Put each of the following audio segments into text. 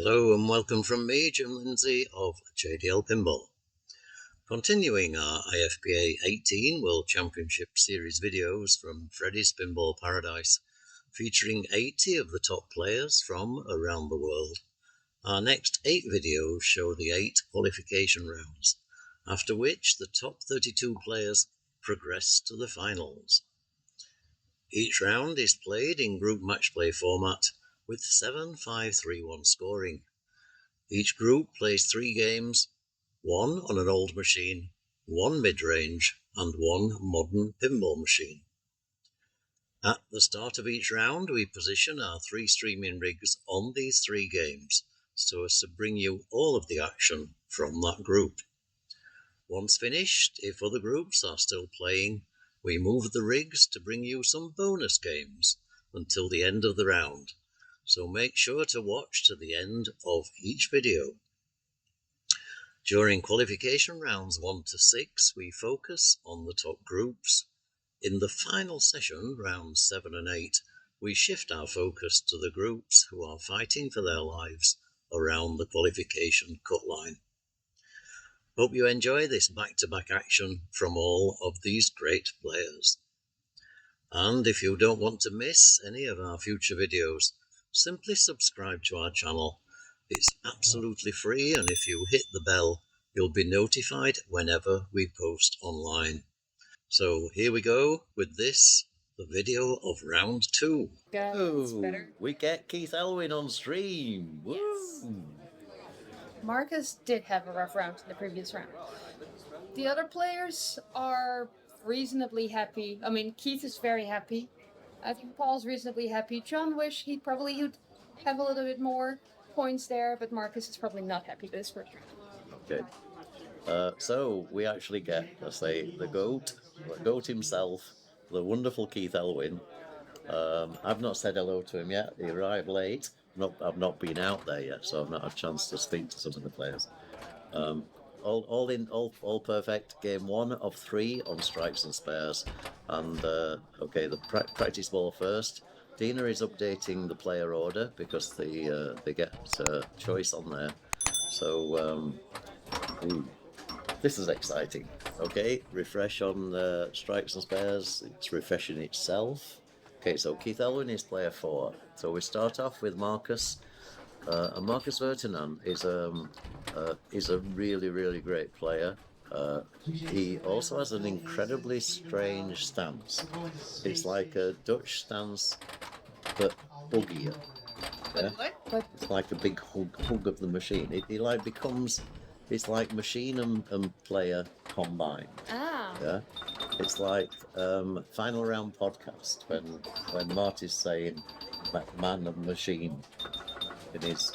Hello and welcome from me, Jim Lindsay of JDL Pinball. Continuing our IFPA18 World Championship Series videos from Freddy's Pinball Paradise, featuring 80 of the top players from around the world. Our next 8 videos show the 8 qualification rounds, after which the top 32 players progress to the finals. Each round is played in group match play format with 7-5-3-1 scoring. Each group plays 3 games, 1 on an old machine, 1 mid-range and 1 modern pinball machine. At the start of each round we position our 3 streaming rigs on these 3 games so as to bring you all of the action from that group. Once finished, if other groups are still playing, we move the rigs to bring you some bonus games until the end of the round. So make sure to watch to the end of each video. During qualification rounds 1 to 6, we focus on the top groups. In the final session, rounds 7 and 8, we shift our focus to the groups who are fighting for their lives around the qualification cut line. Hope you enjoy this back-to-back action from all of these great players. And if you don't want to miss any of our future videos, simply subscribe to our channel. It's absolutely free, and if you hit the bell, you'll be notified whenever we post online. So here we go with this, the video of round 2. We get Keith Elwin on stream. Woo! Yes. Markus did have a rough round in the previous round. The other players are reasonably happy. I mean, Keith is very happy. I think Paul's reasonably happy. John wish he'd have a little bit more points there, but Markus is probably not happy with his first round. Okay. So we actually get, let's say, the goat himself, the wonderful Keith Elwin. I've not said hello to him yet. He arrived late. I've not been out there yet, so I've not had a chance to speak to some of the players. All perfect. Game 1 of 3 on strikes and spares. And okay, the practice ball first. Dina is updating the player order because they get choice on there. So this is exciting. Okay, refresh on strikes and spares. It's refreshing itself. Okay, so Keith Elwin is player 4. So we start off with Markus. And Markus Virtanen is a really, really great player. He also has an incredibly strange stance. It's like a Dutch stance, but buggier. Yeah? It's like a big hug of the machine. It like becomes, it's like machine and player combined. Yeah, it's like final round podcast when Marty's saying man and machine in his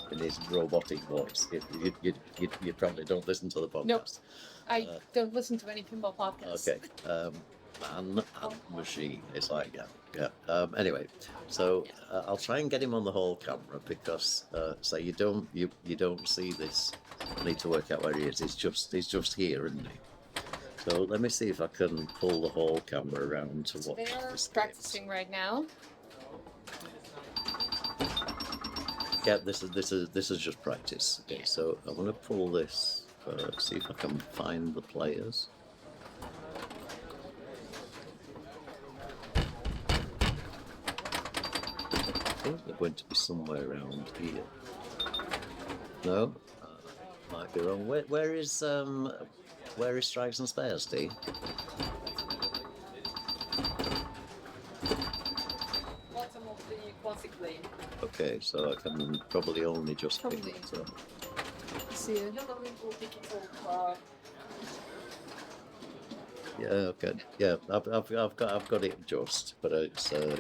robotic voice. You probably don't listen to the podcast. Nope. I don't listen to any pinball podcasts. Okay. Man and machine. It's like yeah. Anyway, so I'll try and get him on the whole camera because so you don't see this. I need to work out where he is. He's just here, isn't he? So let me see if I can pull the whole camera around to watch. They're practicing right now. Yeah, this is just practice. Okay, so I'm gonna pull this. See if I can find the players. I think they're going to be somewhere around here. No, might be wrong. Where is strikes and spares, D? Bottom of the classic lane. Okay, so I can probably only just pick Probably. it up. See it. Yeah, okay. Yeah, I've got it just, but it's yeah.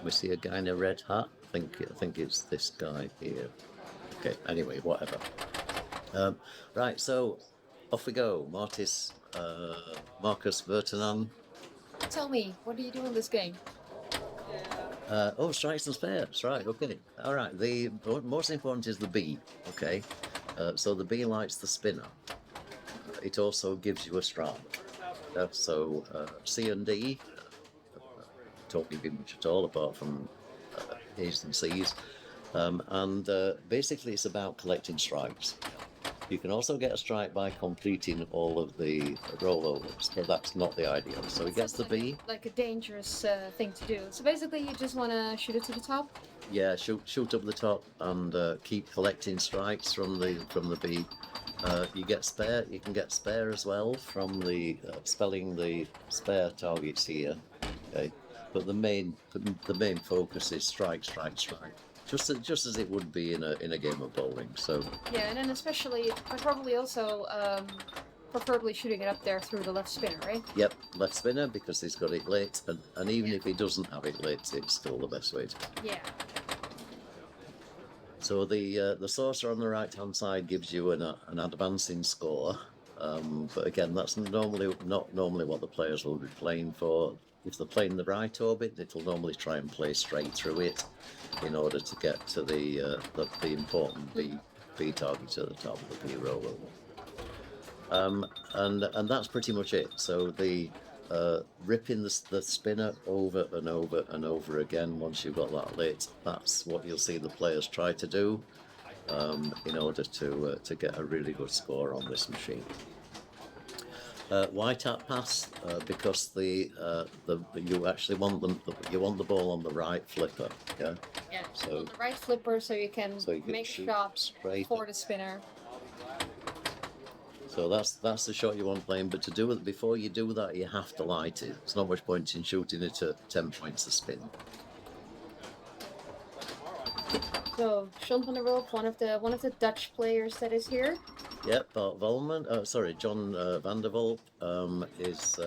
We see a guy in a red hat. I think it's this guy here. Okay. Anyway, whatever. Right. So off we go. Markus Virtanen. Tell me, what do you do in this game? Oh, strikes and spares. Right. Okay. All right. The most important is the B. Okay. So the B lights the spinner. It also gives you a strike. So C and D, don't give you much at all apart from A's and C's. Basically it's about collecting stripes. You can also get a stripe by completing all of the rollovers, but that's not the ideal. So he gets the B. Like a dangerous thing to do. So basically, you just want to shoot it to the top. Yeah, shoot up the top and keep collecting stripes from the B. You get spare. You can get spare as well from the spelling the spare targets here. Okay, but the main focus is strike. Just as it would be in a game of bowling. So yeah, and then especially probably also preferably shooting it up there through the left spinner, right? Yep, left spinner because he's got it lit, and even if he doesn't have it lit, it's still the best way to. Yeah. So the saucer on the right hand side gives you an advancing score, but again that's not normally what the players will be playing for. If they're playing the right orbit, it'll normally try and play straight through it in order to get to the important B target at the top of the B roller. And that's pretty much it. So the ripping the spinner over and over and over again once you've got that lit, that's what you'll see the players try to do in order to get a really good score on this machine. White hat pass because you actually want the ball on the right flipper, yeah. Yeah. So on the right flipper, so you can make shots straight for the spinner. So that's the shot you want playing. But to do it before you do that, you have to light it. There's not much point in shooting it at 10 points a spin. So John van der Wulp, one of the Dutch players that is here. Yep, Bart Volman. John van der Wulp is.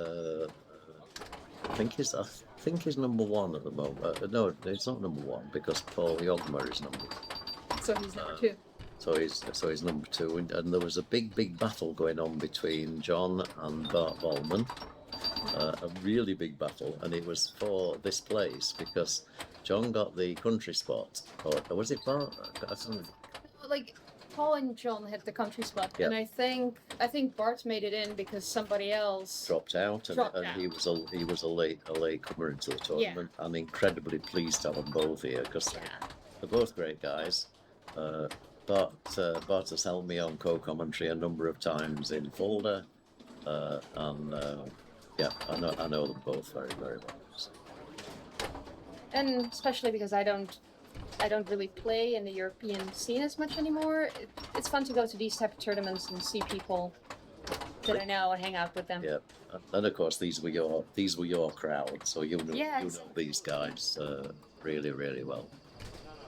I think he's number one at the moment. No, it's not number one because Paul Jogmer is number one. So he's number two. So he's number two, and there was a big battle going on between John and Bart Volman. A really big battle, and it was for this place because John got the country spot, or was it Bart? Like Paul and John had the country spot, Yep. and I think Bart made it in because somebody else dropped out, and he was a late comer into the tournament. I'm incredibly pleased to have them both here because they're both great guys. Bart has helped me on co-commentary a number of times in Fulda, and I know them both very well. So. And especially because I don't really play in the European scene as much anymore. It's fun to go to these type of tournaments and see people that I know and hang out with them. Yeah, and of course these were your crowd, so you know these guys really well.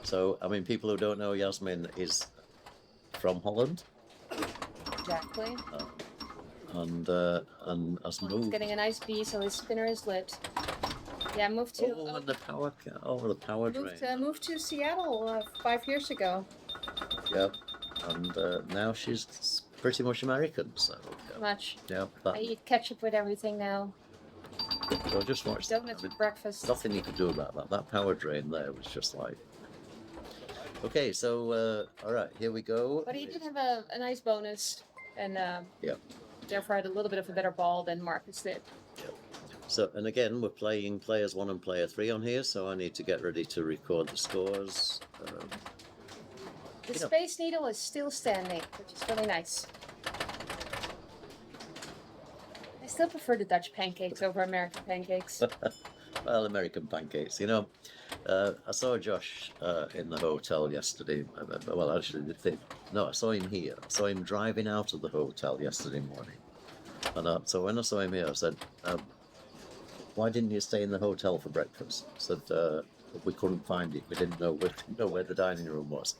So I mean, people who don't know, Jasmijn is from Holland. Exactly. And has moved. He's getting a nice B, so his spinner is lit. Yeah, moved to. The power drain. Moved to Seattle 5 years ago. Yep, and now she's pretty much American. So. Much. Yeah. I eat ketchup with everything now. So just watch. Donuts with breakfast. Nothing you could do about that. That power drain there was just like. Okay, so all right, here we go. But he did have a nice bonus, and therefore had a little bit of a better ball than Markus did. Yep. So, and again, we're playing players 1 and player 3 on here, so I need to get ready to record the scores. The Space Needle is still standing, which is really nice. I still prefer the Dutch pancakes over American pancakes. Well, American pancakes, you know. I saw Josh in the hotel yesterday. Well, actually, I saw him here. I saw him driving out of the hotel yesterday morning. And so when I saw him here, I said, why didn't you stay in the hotel for breakfast? I said, we couldn't find it. We didn't know where the dining room was.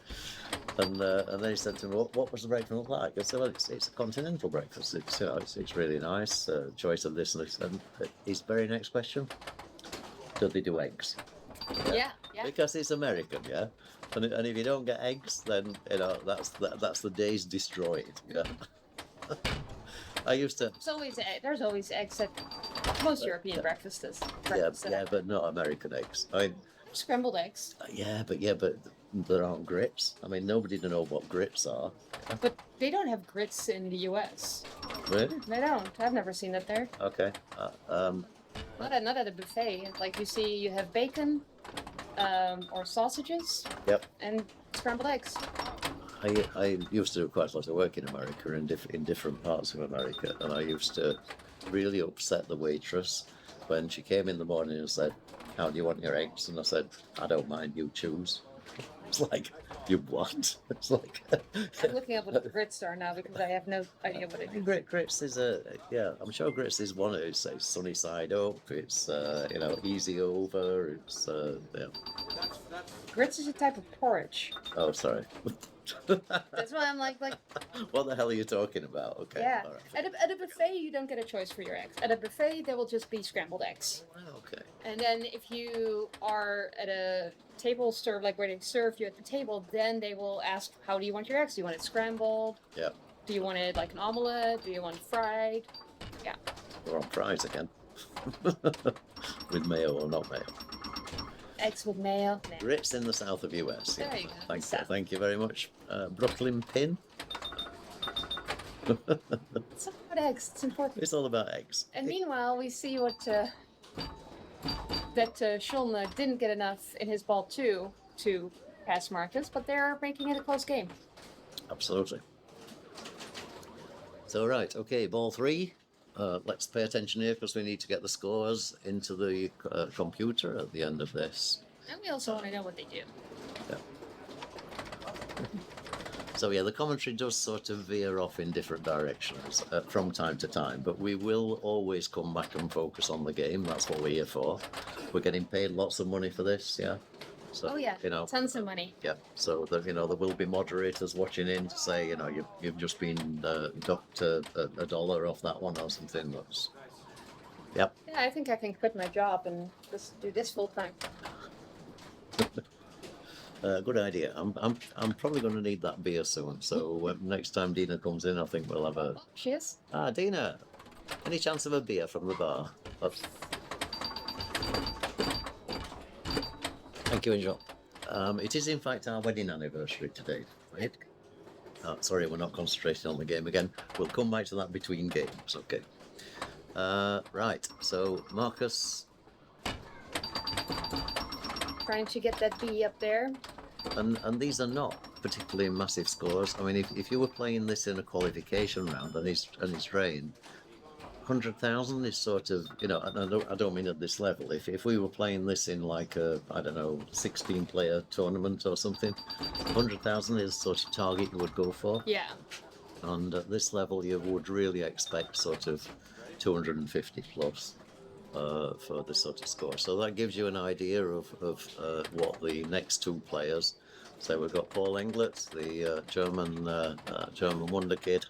And then he said to me, what was the breakfast look like? I said, well, it's a continental breakfast. It's really nice. Choice of this and this. And his very next question, do they do eggs? Yeah. Because it's American, yeah. And if you don't get eggs, then that's the day's destroyed. Yeah. I used to. There's always eggs at most European breakfasts. Yeah, but not American eggs. I mean, scrambled eggs. Yeah, but there aren't grits. I mean, nobody knows what grits are. But they don't have grits in the U.S. Really? They don't. I've never seen that there. Okay. Not at a buffet. Like you have bacon, or sausages. Yep. And scrambled eggs. I used to do quite a lot of work in America, in different parts of America, and I used to really upset the waitress when she came in the morning and said, "How do you want your eggs?" And I said, "I don't mind, you choose." It's like, you what? It's like... I'm looking up what grits are now because I have no idea what it is. Grits is I'm sure grits is one of it. It's sunny side up, it's, easy over, it's, yeah. Grits is a type of porridge. Oh, sorry. That's why I'm like... What the hell are you talking about? Okay. Yeah. All right. At a buffet, you don't get a choice for your eggs. At a buffet, there will just be scrambled eggs. Okay. And then if you are at a table serve, like where they serve you at the table, then they will ask, how do you want your eggs? Do you want it scrambled? Yeah. Do you want it like an omelette? Do you want it fried? Yeah. We're on fries again. With mayo or not mayo. Eggs with mayo. Nah. Grits in the south of US. There you go. Thank you very much. Brooklyn Pin. It's all about eggs. It's important. It's all about eggs. And meanwhile, we see what that Schulne didn't get enough in his ball 2 to pass Markus, but they're making it a close game. Absolutely. So, right, okay, ball 3. Let's pay attention here because we need to get the scores into the computer at the end of this. And we also want to know what they do. Yeah. So yeah, the commentary does sort of veer off in different directions from time to time, but we will always come back and focus on the game. That's what we're here for. We're getting paid lots of money for this, yeah. So, Oh yeah, tons of money. Yeah, so there will be moderators watching in to say, you've just been docked a dollar off that one or something. That's... Yep. Yeah, I think I can quit my job and just do this full time. Good idea. I'm probably going to need that beer soon. So next time Dina comes in, I think we'll have a... Oh, cheers. Ah, Dina, any chance of a beer from the bar? Thank you, Angel. It is in fact our wedding anniversary today, right? Sorry, we're not concentrating on the game again. We'll come back to that between games, okay? Right, so Markus... Trying to get that B up there. And these are not particularly massive scores. I mean, if you were playing this in a qualification round and it's rain, 100,000 is sort of, and I don't mean at this level. If we were playing this in like a, 16-player tournament or something, 100,000 is the sort of target you would go for. Yeah. And at this level, you would really expect sort of 250 plus. For this sort of score. So that gives you an idea of what the next two players. So we've got Paul Englert, the German wonder kid,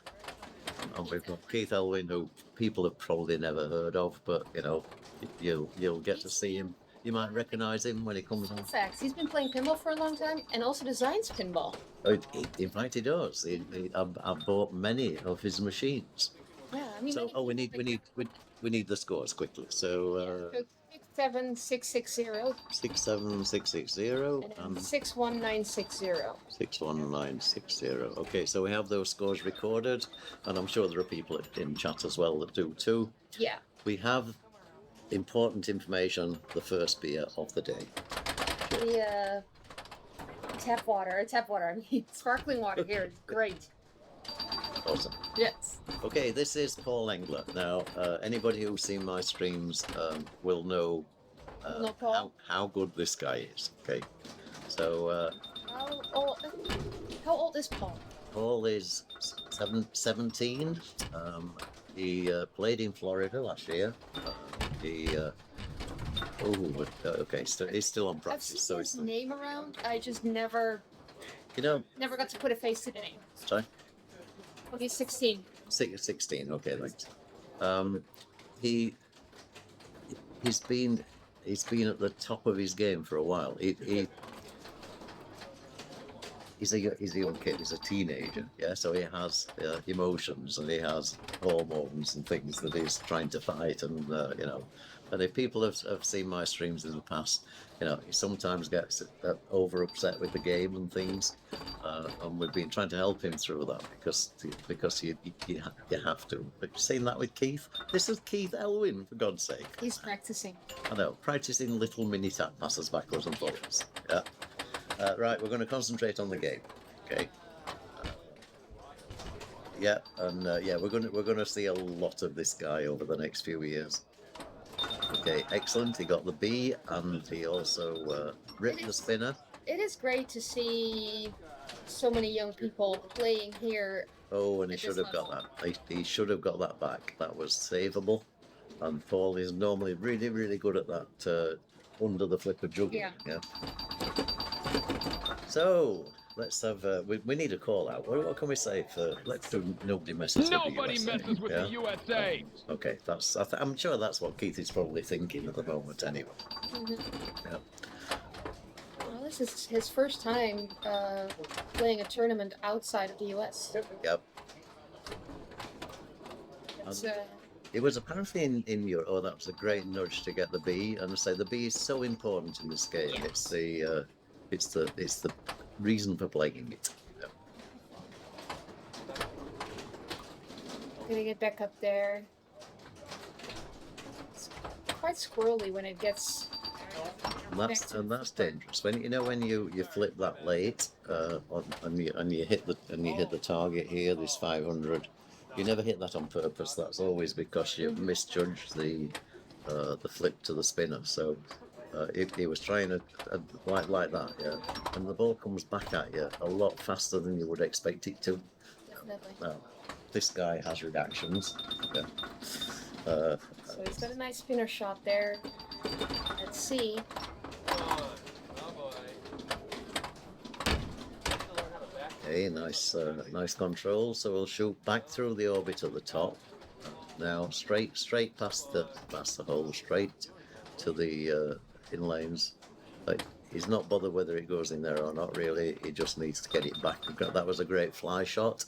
and we've got Keith Elwin, who people have probably never heard of, but you'll get to see him. You might recognise him when he comes on. Facts. He's been playing pinball for a long time and also designs pinball. In fact, he does. I've bought many of his machines. Yeah, I mean. So we need the scores quickly. So 67660. 67660 and 61960. 61960. Okay, so we have those scores recorded, and I'm sure there are people in chat as well that do too. Yeah. We have important information. The first beer of the day. The tap water. I mean, sparkling water here is great. Awesome. Yes. Okay, this is Paul Englert. Now, anybody who's seen my streams will know how good this guy is. Okay, so how old is Paul? Paul is 17. He played in Florida last year. He's still on practice. I've seen his name around. I just never got to put a face to the name. Sorry? Well, he's 16. 16, okay, thanks. He's been at the top of his game for a while. He's a young kid. He's a teenager. Yeah, so he has emotions and he has hormones and things that he's trying to fight, and And if people have seen my streams in the past, you know, he sometimes gets over upset with the game and things, and we've been trying to help him through that because you have to. Have you seen that with Keith? This is Keith Elwin, for God's sake. He's practicing. I know, practicing little mini tap passes backwards and forwards. Yeah. Right, we're going to concentrate on the game. Okay. Yeah, and we're going to see a lot of this guy over the next few years. Okay, excellent. He got the B, and he also ripped the spinner. It is great to see so many young people playing here. Oh, and he should have got that. He should have got that back. That was savable. And Paul is normally really, really good at that under the flipper juggling. Yeah. So let's have. We need a call out. What can we say for? Let's do nobody messes with the USA. Nobody messes with the USA. Okay, that's. I'm sure that's what Keith is probably thinking at the moment. Anyway. Mm-hmm. Yeah. Well, this is his first time playing a tournament outside of the US. Yep. It was apparently in Europe. Oh, that was a great nudge to get the B. And I say the B is so important in this game. Yes. It's the reason for playing it. Yeah. Gonna get back up there. It's quite squirrely when it gets. And that's dangerous. When you flip that late, and you hit the target here, this 500. You never hit that on purpose. That's always because you misjudged the flip to the spinner. So he was trying to like that, yeah. And the ball comes back at you a lot faster than you would expect it to. Definitely. Now, this guy has reactions. Yeah. So he's got a nice spinner shot there. Let's see. Okay, nice control. So we'll shoot back through the orbit at the top. Now straight past the hole, straight to the in lanes. But he's not bothered whether it goes in there or not. Really, he just needs to get it back. That was a great fly shot.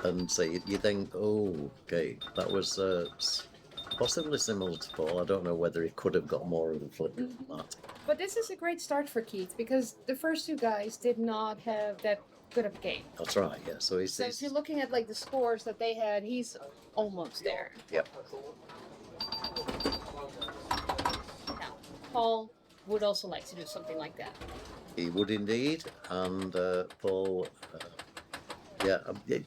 And so you think, oh, okay, that was possibly similar to Paul. I don't know whether he could have got more of a flip than that. But this is a great start for Keith because the first two guys did not have that good of a game. That's right, yeah. So if you're looking at like the scores that they had, he's almost there. Yep. Now, Paul would also like to do something like that. He would indeed, and Paul.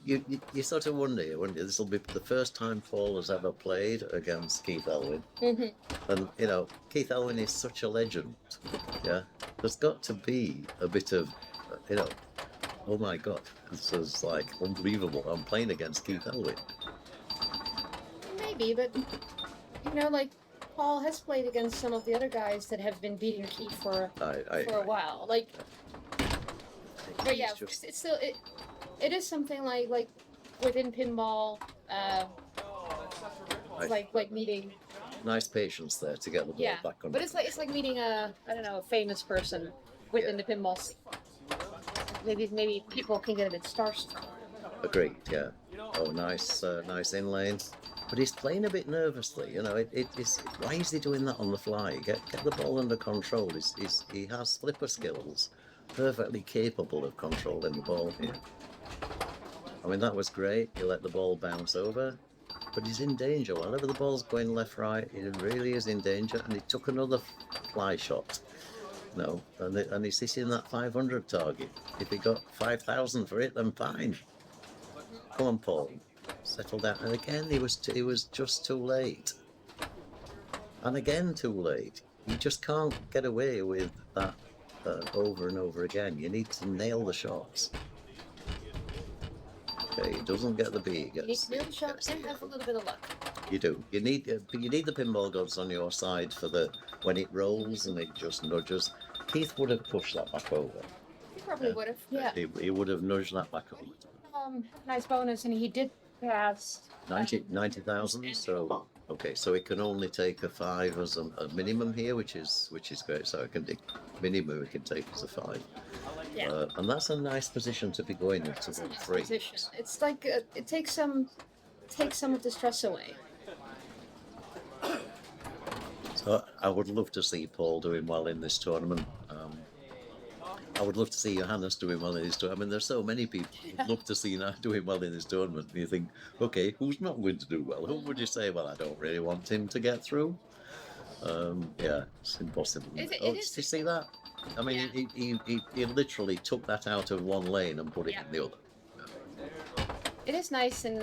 You sort of wonder. This will be the first time Paul has ever played against Keith Elwin. Mm-hmm. And, you know, Keith Elwin is such a legend. Yeah. There's got to be a bit of, you know, oh my God, this is like unbelievable. I'm playing against Keith Elwin. Maybe, but, you know, like, Paul has played against some of the other guys that have been beating Keith for a while. Like, but yeah, it's still... It is something like within pinball, like meeting. Nice patience there to get the ball back on. But it's like meeting a famous person within the pinball scene. Maybe people can get a bit starstruck. Agreed. Yeah. Oh, nice in lane. But he's playing a bit nervously. You know, it's why is he doing that on the fly? Get the ball under control. He has flipper skills, perfectly capable of controlling the ball here. I mean, that was great. He let the ball bounce over, but he's in danger. Whenever the ball's going left, right, he really is in danger. And he took another fly shot. No, and he's hitting that 500 target. If he got 5,000 for it, then fine. Come on, Paul, settle down. And again, he was just too late. And again, too late. You just can't get away with that over and over again. You need to nail the shots. Okay, he doesn't get the B. You need to nail the shot and have a little bit of luck. You do. You need the pinball gods on your side for when it rolls and it just nudges. Keith would have pushed that back over. He probably would have. Yeah. He would have nudged that back over. Nice bonus, and he did pass 90,000. So okay, so it can only take a 5 as a minimum here, which is great. So it can minimum it can take as a 5. Yeah. And that's a nice position to be going into the 3. It's like it takes some of the stress away. I would love to see Paul doing well in this tournament. I would love to see Johannes doing well in this tournament. I mean, there's so many people who'd love to see now doing well in this tournament. And you think, okay, who's not going to do well? Who would you say, well, I don't really want him to get through? Yeah, it's impossible. It Did is. you see that? I mean, he literally took that out of one lane and put it in the other. It is nice in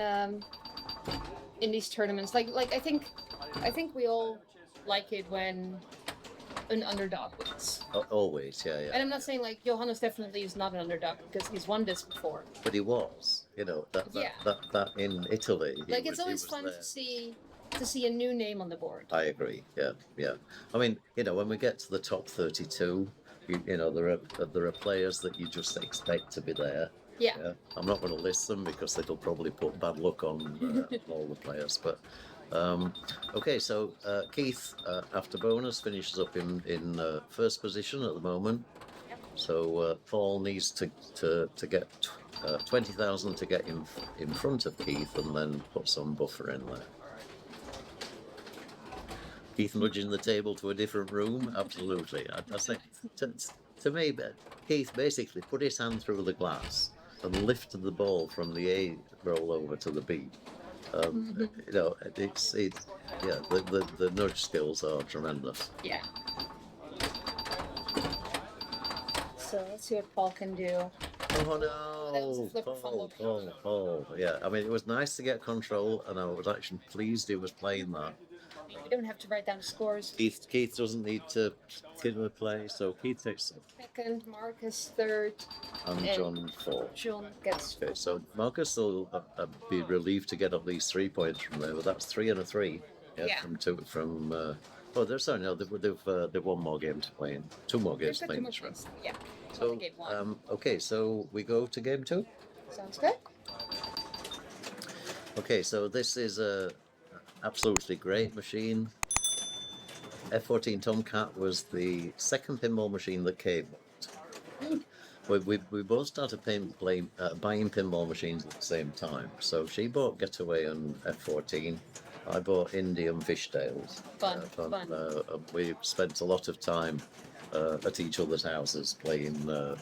these tournaments. Like I think we all like it when an underdog wins. Always, yeah. And I'm not saying like Johannes definitely is not an underdog because he's won this before. But he was, that in Italy. Like it's always fun to see a new name on the board. I agree. Yeah. I mean, when we get to the top 32, there are players that you just expect to be there. Yeah. I'm not going to list them because it'll probably put bad luck on all the players. But okay, so Keith, after bonus, finishes up in first position at the moment. Yep. So Paul needs to get 20,000 to get in front of Keith, and then put some buffer in there. Keith nudging the table to a different room? Absolutely. I think, to me, Keith basically put his hand through the glass and lifted the ball from the A roll over to the B. The nudge skills are tremendous. Yeah. So let's see what Paul can do. Oh That was a no! flip fumble. Paul. Yeah, I mean, it was nice to get control, and I was actually pleased he was playing that. We don't have to write down scores. Keith doesn't need to play, so Keith takes Second, Markus third, and John fourth. John gets. Okay, so Markus will be relieved to get at least 3 points from there, but that's 3 and a 3. Yeah. From two from. They've one more game to play in. 2 more games to play in this round. Yeah. So game 1. okay, so we go to game 2. Sounds good. Okay, so this is a absolutely great machine. F14 Tomcat was the second pinball machine that came out. We both started buying pinball machines at the same time. So she bought Getaway and F14. I bought Indie and Fishtails. Fun. We spent a lot of time at each other's houses playing all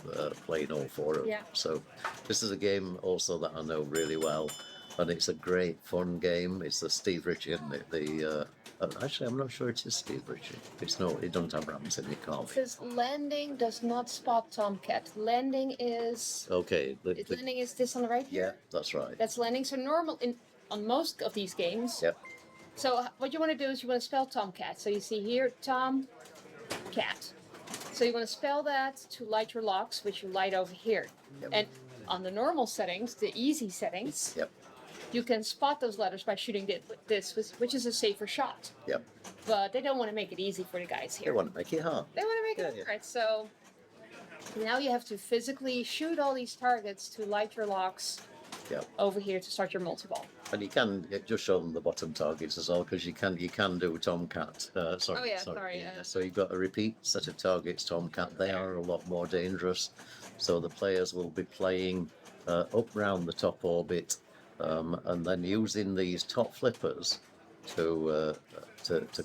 4 of them. Yeah. So this is a game also that I know really well. And it's a great fun game. It's the Steve Ritchie, isn't it? Actually, I'm not sure it is Steve Ritchie. It's no, it don't have rams in it, can't It says landing does not spot Tomcat. Landing is. Okay. Landing is this on the right Yeah, here? that's right. That's landing. So normal on most of these games. Yep. So what you want to do is you want to spell Tomcat. So you see here, Tom, Cat. So you want to spell that to light your locks, which you light over here. Yep. And on the normal settings, the easy settings, Yep. you can spot those letters by shooting this, which is a safer shot. Yep. But they don't want to make it easy for the guys They here. want to make it hard. They want to make it hard. So now you have to physically shoot all these targets to light your locks Yep. over here to start your multi-ball. And you can just show them the bottom targets as well, because you can do Tomcat. Sorry. Oh, yeah, sorry. So you've got a repeat set of targets, Tomcat. They are a lot more dangerous. So the players will be playing up round the top orbit, and then using these top flippers to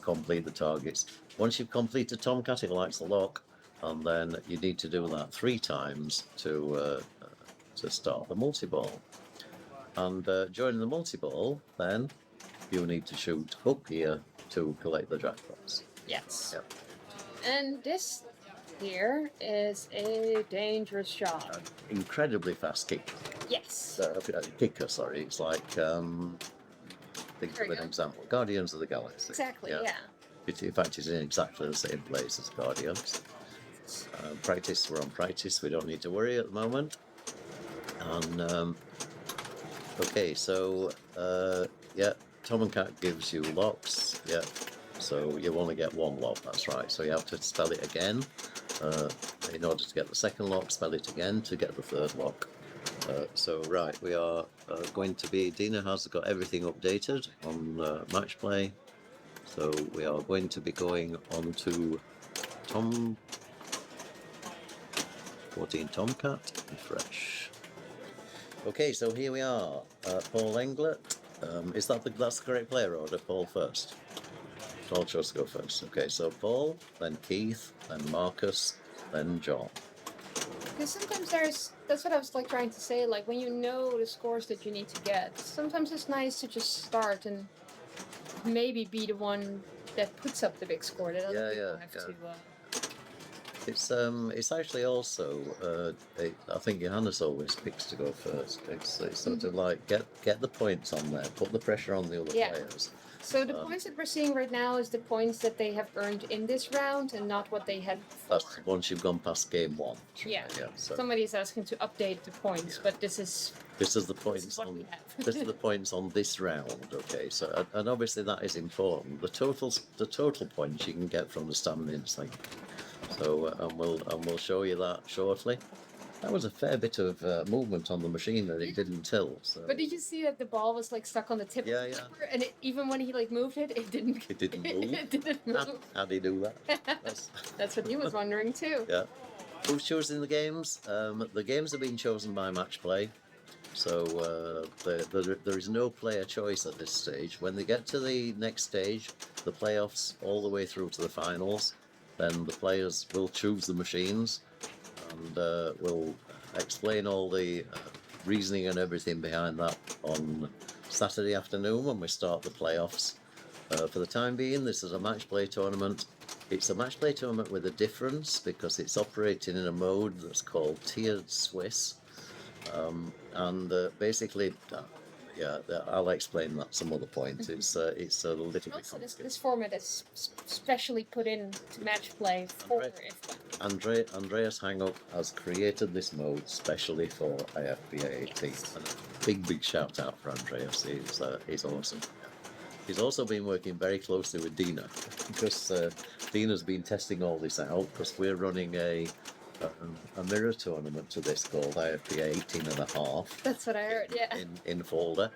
complete the targets. Once you've completed Tomcat, it lights the lock, and then you need to do that 3 times to start the multi-ball. And during the multi-ball, then you need to shoot up here to collect the jackpots. Yes. Yep. And this here is a dangerous shot. Incredibly fast kick. Yes. Kicker, sorry. It's like, think There of you an go. example. Guardians of the Galaxy. Exactly, yeah. In fact, it's in exactly the same place as Guardians. Practice, we're on practice. We don't need to worry at the moment. And, okay, so, Tomcat gives you locks. Yeah. So you only get 1 lock, that's right. So you have to spell it again. In order to get the second lock, spell it again to get the 3rd lock. So right, we are going to be, Dina has got everything updated on match play. So we are going to be going on to 14 Tomcat, refresh. Okay, so here we are, Paul Englert. That's the correct player order, Paul first? Paul chose to go first. Okay, so Paul, then Keith, then Markus, then John. Because sometimes that's what I was like trying to say, like when you know the scores that you need to get, sometimes it's nice to just start and maybe be the one that puts up the big score that other people have to. It's actually also I think Johannes always picks to go first. It's sort of like get the points on there, put the pressure on the other players. So the points that we're seeing right now is the points that they have earned in this round and not what they had before. That's once you've gone past game 1. Yeah. So somebody is asking to update the points, but this is the points this is what on we have. this is the points on this round. Okay, so and obviously that is important. The total points you can get from the standings thing. So and we'll show you that shortly. That was a fair bit of movement on the machine that it didn't tilt. So. But did you see that the ball was like stuck on the tip of the flipper, and even when he like moved it, it didn't. It didn't move. It didn't move. How do you do that? That's what he was wondering too. Yeah. Who's choosing the games? The games have been chosen by match play. So there is no player choice at this stage. When they get to the next stage, the playoffs all the way through to the finals, then the players will choose the machines, and we'll explain all the reasoning and everything behind that on Saturday afternoon when we start the playoffs. For the time being, this is a match play tournament. It's a match play tournament with a difference because it's operating in a mode that's called tiered Swiss. And basically, I'll explain that some other point. It's a little bit complicated. This format is specially put in to match play for IFPA. Andreas Hangup has created this mode specially for IFPA18. And a big shout out for Andreas. He's awesome. He's also been working very closely with Dina because Dina's been testing all this out because we're running a mirror tournament to this called IFPA18.5. That's what I heard, yeah. In folder.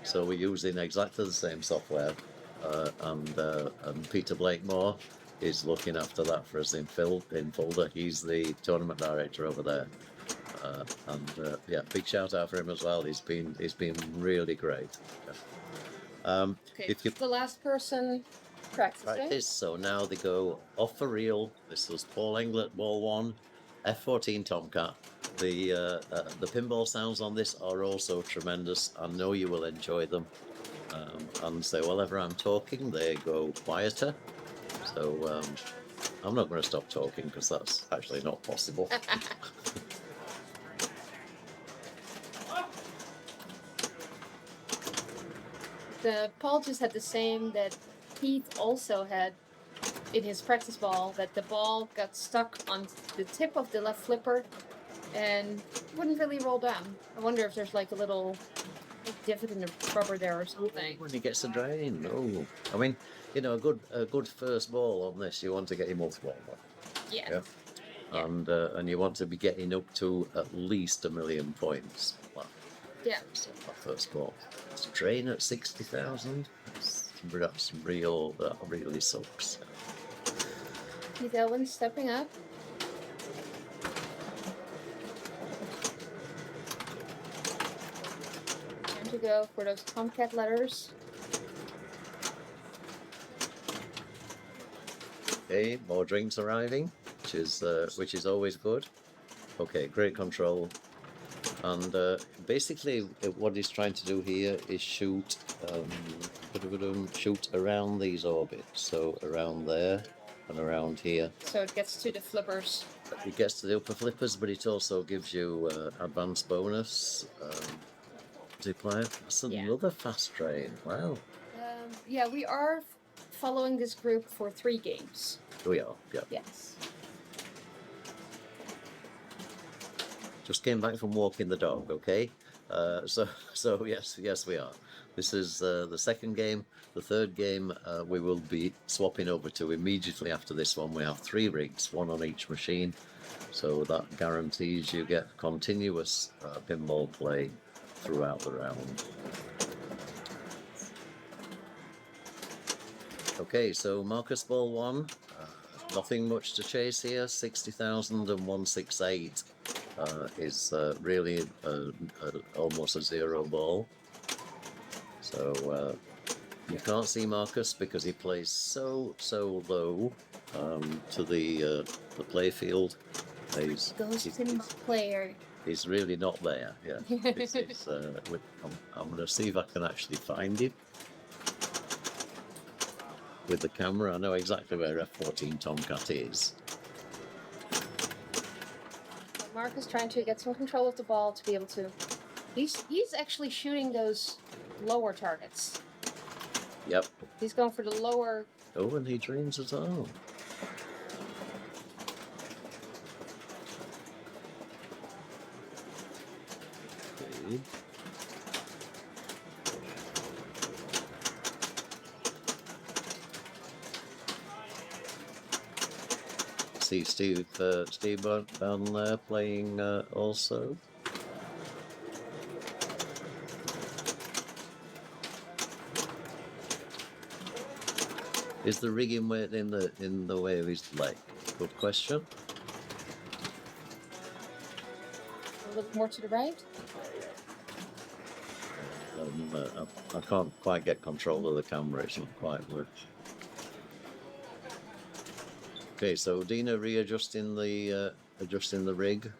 So we're using exactly the same software, and Peter Blakemore is looking after that for us in folder. He's the tournament director over there, big shout out for him as well. He's been really great. Okay, the last person practice. So now they go off for real. This was Paul Englert, ball 1, F14 Tomcat. The pinball sounds on this are also tremendous. I know you will enjoy them. And so whenever I'm talking, they go quieter. So I'm not going to stop talking because that's actually not possible. Paul just had the same that Keith also had in his practice ball, that the ball got stuck on the tip of the left flipper and wouldn't really roll down. I wonder if there's like a little divot in the rubber there or something. When he gets a drain, no. I mean, a good first ball on this, you want to get your multi-ball one. Yeah. And you want to be getting up to at least 1 million points. Wow. Yeah. So that first ball. It's a drain at 60,000. That's real. That really sucks. Keith Elwin stepping up. Time to go for those Tomcat letters. Okay, more drinks arriving, which is always good. Okay, great control. And basically, what he's trying to do here is shoot around these orbits. So around there and around here. So it gets to the flippers. It gets to the upper flippers, but it also gives you advanced bonus. Multiplier. That's another fast train. Wow. Yeah, we are following this group for 3 games. We are. Yeah. Yes. Just came back from walking the dog, okay? So yes, we are. This is the second game. The third game we will be swapping over to immediately after this one. We have 3 rigs, 1 on each machine. So that guarantees you get continuous pinball play throughout the round. Okay, so Markus ball 1. Nothing much to chase here. 60,000 and 168. Is really almost a 0 ball. So You can't see Markus because he plays so low to the play field. Ghost pinball player. He's really not there. Yeah. I'm going to see if I can actually find him with the camera. I know exactly where F14 Tomcat is. Markus trying to get some control of the ball to be able to. He's actually shooting those lower targets. Yep. He's going for the lower. Oh, and he dreams as well. Okay. See Steve down there playing also. Is the rigging weight in the way of his leg? Good question. A little more to the right. I can't quite get control of the camera. It's not quite working. Okay, so Dina readjusting the rig.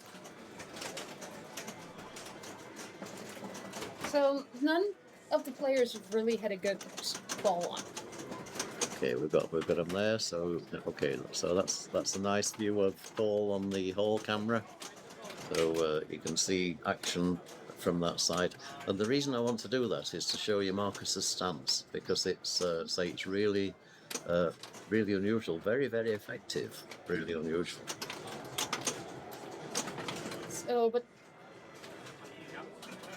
So none of the players really had a good ball on. Okay, we've got them there. So okay, so that's a nice view of ball on the whole camera. So you can see action from that side. And the reason I want to do that is to show you Markus's stance, because it's really really unusual, very effective, really unusual. So, but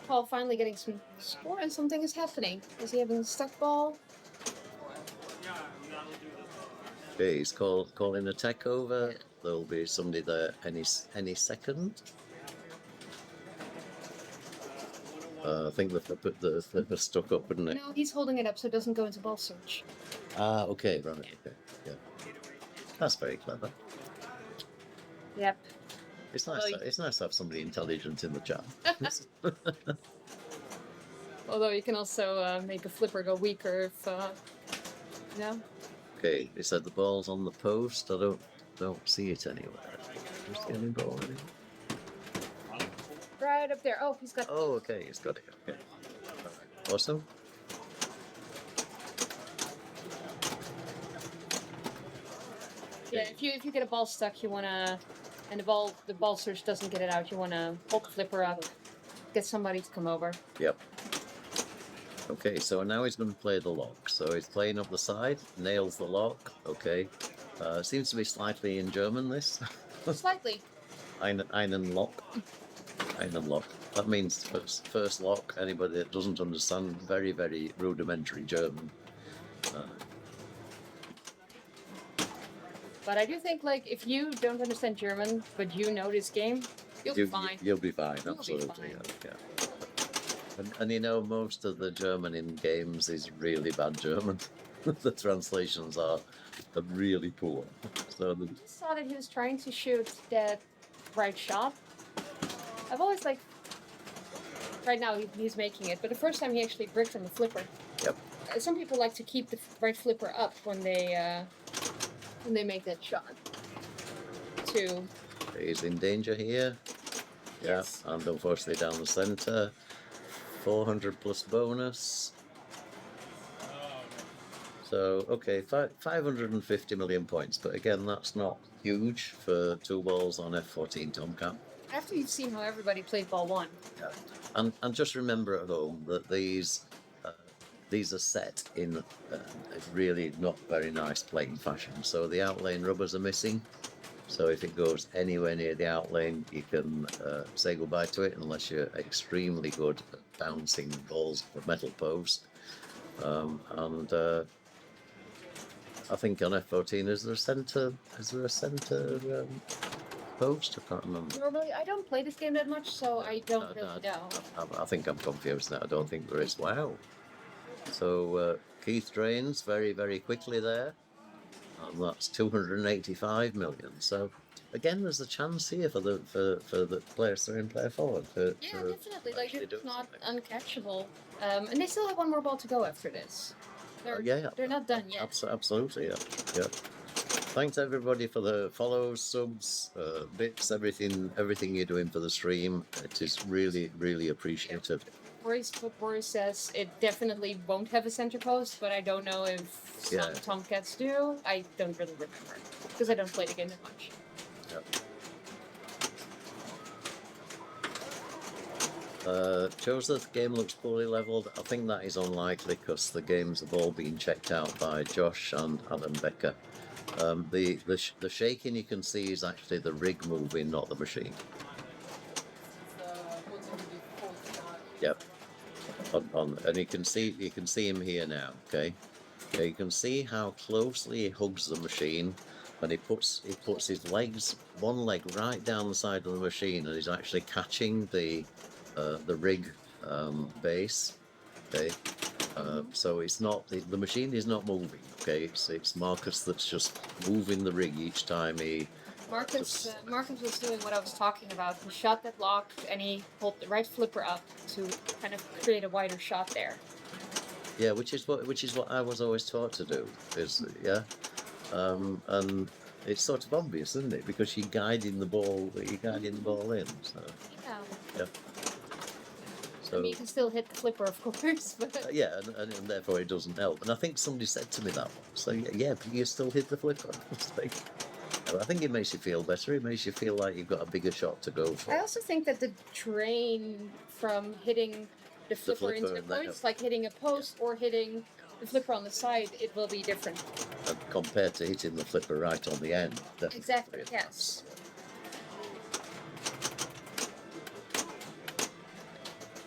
Paul finally getting some score, and something is happening. Is he having a stuck ball? Okay, he's calling a tech over. There'll be somebody there any second. I think they've stuck up, wouldn't it? No, he's holding it up so it doesn't go into ball search. Ah, okay, right, okay, yeah. That's very clever. Yep. It's nice. It's nice to have somebody intelligent in the chat. Although you can also make a flipper go weaker if, no. Okay, they said the ball's on the post. I don't see it anywhere. Just getting ball in. Right up there. Oh, he's got. Oh, okay, he's got it. Okay, awesome. Yeah, if you get a ball stuck, you wanna, and the ball search doesn't get it out. You wanna hold the flipper up, get somebody to come over. Yep. Okay, so now he's going to play the lock. So he's playing up the side, nails the lock. Okay, seems to be slightly in German. This. Slightly. Einen Lock. Einen Lock. That means first lock. Anybody that doesn't understand very rudimentary German. But I do think, like, if you don't understand German, but you know this game, you'll be fine. You'll be fine, absolutely. Be fine. Yeah. And you know, most of the German in games is really bad German. The translations are really poor. So I just saw that he was trying to shoot that right shot. I've always like. Right now he's making it, but the first time he actually bricked on the flipper. Yep. Some people like to keep the right flipper up when they make that shot. Too. He's in danger here. Yes. Yeah, and unfortunately down the centre. 400 plus bonus. So, okay, 550 million points, but again, that's not huge for two balls on F14 Tomcat. After you've seen how everybody played ball one. Yeah. And just remember at home that these are set in a really not very nice playing fashion. So the outlane rubbers are missing. So if it goes anywhere near the outlane, you can say goodbye to it unless you're extremely good at bouncing balls off a metal post. I think on F14, is there a centre post? I can't remember. Normally, I don't play this game that much, so I don't really know. I think I'm confused now. I don't think there is. Wow. So Keith drains very quickly there. And that's 285 million. So again, there's a chance here for the players to play forward. Yeah, definitely. Like, it's not uncatchable. And they still have one more ball to go after this. They're not done yet. Absolutely, yeah. Thanks everybody for the follows, subs, bits, everything you're doing for the stream. It is really, really appreciated. Boris says it definitely won't have a center post, but I don't know if some Tomcats do. I don't really remember because I don't play the game that much. Joseph, game looks poorly leveled. I think that is unlikely because the games have all been checked out by Josh and Adam Becker. The shaking you can see is actually the rig moving, not the machine. Yep. And you can see him here now. Okay. Yeah, you can see how closely he hugs the machine, and he puts his legs, one leg right down the side of the machine, and he's actually catching the rig base. Okay. So it's not the machine is not moving. Okay, it's Markus that's just moving the rig each time he. Markus was doing what I was talking about. He shot that lock and he pulled the right flipper up to kind of create a wider shot there. Yeah, which is what I was always taught to do. And it's sort of obvious, isn't it? Because you're guiding the ball in. So. Yeah. I mean, you can still hit the flipper, of course. But... yeah, and therefore it doesn't help. And I think somebody said to me that once. So yeah, but you still hit the flipper. I think it makes you feel better. It makes you feel like you've got a bigger shot to go for. I also think that the drain from hitting the flipper into the points, like hitting a post or hitting the flipper on the side, it will be different. And compared to hitting the flipper right on the end. Definitely. Exactly, yes.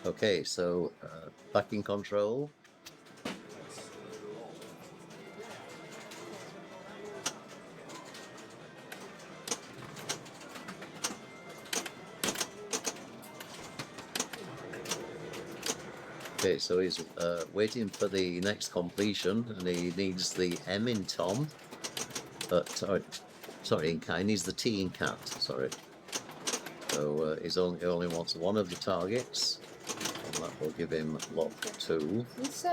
Okay, so back in control. Okay, so he's waiting for the next completion, and he needs the M in Tom. Sorry, he needs the T in cat. Sorry. So he only wants one of the targets, and that will give him lock 2. He's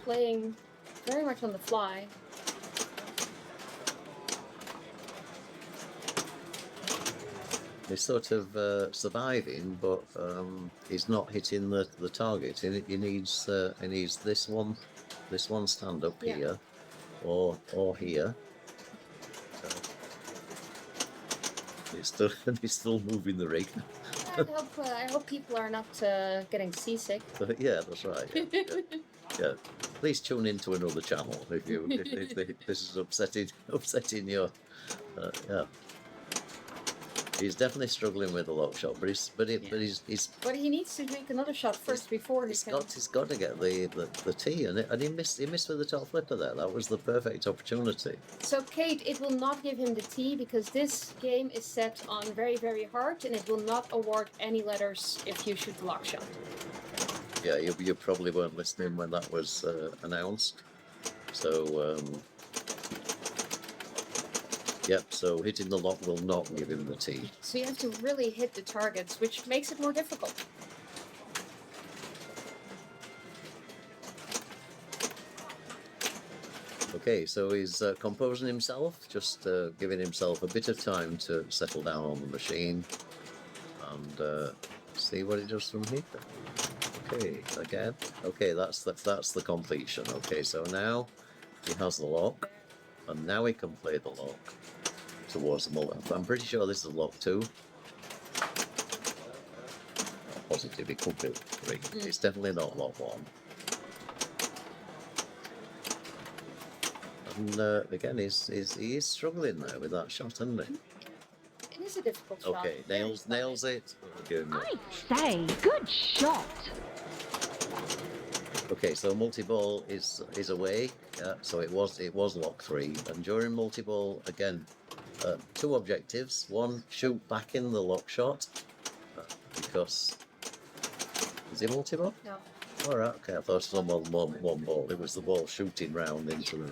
playing very much on the fly. He's sort of surviving, but he's not hitting the target. He needs this one stand up here, or here. So he's still moving the rig. I hope people are not getting seasick. Yeah, that's right. Yeah. Please tune into another channel if this is upsetting your. Yeah. He's definitely struggling with the lock shot, but But he needs to make another shot first before he's got to get the tee, and he missed with the top flipper there. That was the perfect opportunity. So Kate, it will not give him the tee because this game is set on very, very hard, and it will not award any letters if you shoot the lock shot. Yeah, you probably weren't listening when that was announced. So. Yep, so hitting the lock will not give him the tee. So you have to really hit the targets, which makes it more difficult. Okay, so he's composing himself, just giving himself a bit of time to settle down on the machine and see what he does from here. Okay, again. Okay, that's the completion. Okay, so now he has the lock, and now he can play the lock towards the multi. I'm pretty sure this is lock 2. Positive, it could be 3. It's definitely not lock 1. And again, he is struggling there with that shot, isn't he? It is a difficult shot. Okay, nails it. I'd say, good shot. Okay, so multi-ball is away. So it was lock 3, and during multi-ball again. 2 objectives. One, shoot back in the lock shot because is it multi-ball? No. All right. Okay, I thought it was one ball. It was the ball shooting round into the.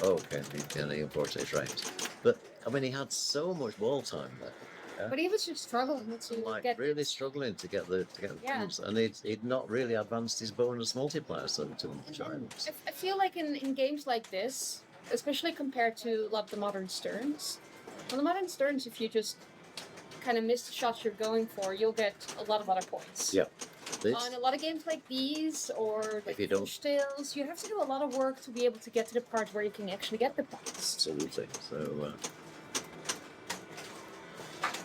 Okay, and he unfortunately is right. But I mean, he had so much ball time there. But he was just struggling to Like get really it. struggling to get the Yeah. points, and he'd not really advanced his bonus multiplier so to giants. I feel like in games like this, especially compared to like the modern Sterns, on the modern Sterns, if you just kind of miss the shots you're going for, you'll get a lot of other points. Yeah. This, On a lot of games like these, or like you don't- Tales, you have to do a lot of work to be able to get to the part where you can actually get the points. absolutely. So,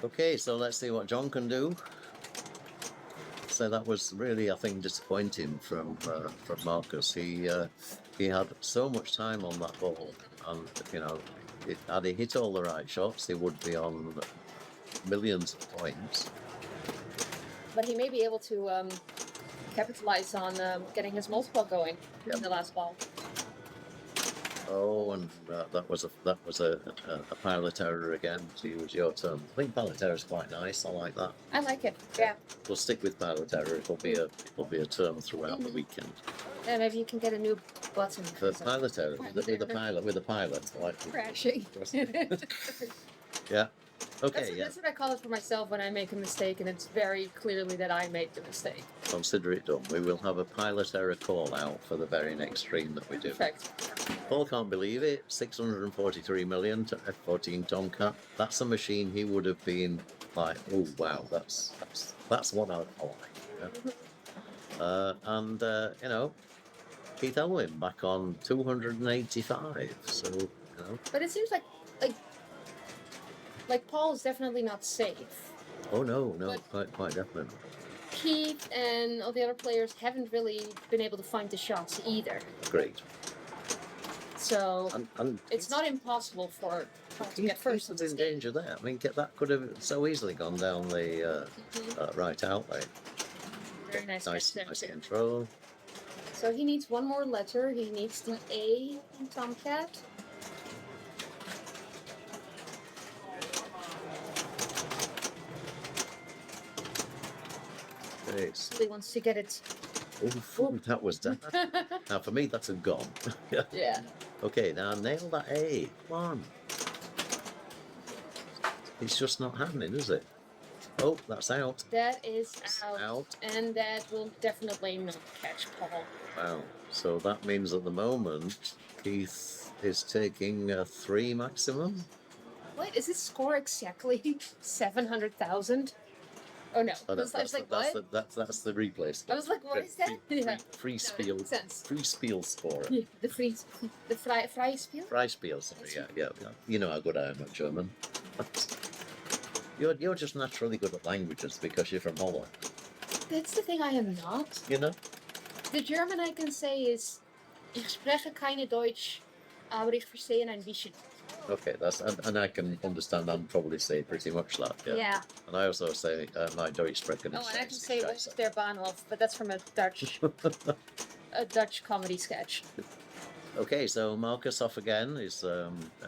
okay, so let's see what John can do. So that was really, I think, disappointing from Markus. He had so much time on that ball, and had he hit all the right shots, he would be on millions of points. But he may be able to capitalize on getting his multiple going in the last ball. Oh, and that was a pilot error again. To use your term, I think pilot error is quite nice. I like that. I like it. Yeah. We'll stick with pilot error. It'll be a term throughout the weekend. Yeah, maybe you can get a new button. The pilot error with a pilot. I like Crashing. Yeah. Okay. That's what I call it for myself when I make a mistake, and it's very clearly that I made the mistake. Consider it done. We will have a pilot error call out for the very next stream that we do. Perfect. Paul can't believe it. 643 million to F14 Tomcat. That's a machine he would have been like, oh wow, that's what I like. Yeah? And Keith Elwin back on 285. So But it seems like Paul is definitely not safe. Oh no, But- quite definitely. Keith and all the other players haven't really been able to find the shots either. Great. So And it's not impossible for Paul to get first in Keith this was in game. danger there. I mean, that could have so easily gone down the right outlay. Very nice Nice, catch there, nice too. control. So he needs one more letter. He needs the A in Tomcat. Great. He wants to get it. Oh, that was done. Now for me, that's a gone. Yeah. Yeah. Okay, now nail that A. Come on. It's just not happening, is it? Oh, that's out. That is out. Out. And that will definitely not catch Paul. Wow. So that means at the moment, Keith is taking a 3 maximum. Wait, is his score exactly 700,000? Oh no. Oh, I was like, what? That's the replay I score. was like, what is that? Yeah. Free No, it spiel. makes sense. Free spiel score. Yeah, the free spiel? Freispiel, sorry, yeah. You know how good I am at German. You're just naturally good at languages because you're from Holland, That's the thing I am not. you know? The German I can say is, ich spreche keine Deutsch, aber ich verstehe ein bisschen. Okay, and I can understand and probably say pretty much that, yeah. Yeah. And I also say, my Deutsch sprechen Oh, is and I can say scheiße. what's der Bahnhof, but that's from a Dutch comedy sketch. Okay, so Markus off again is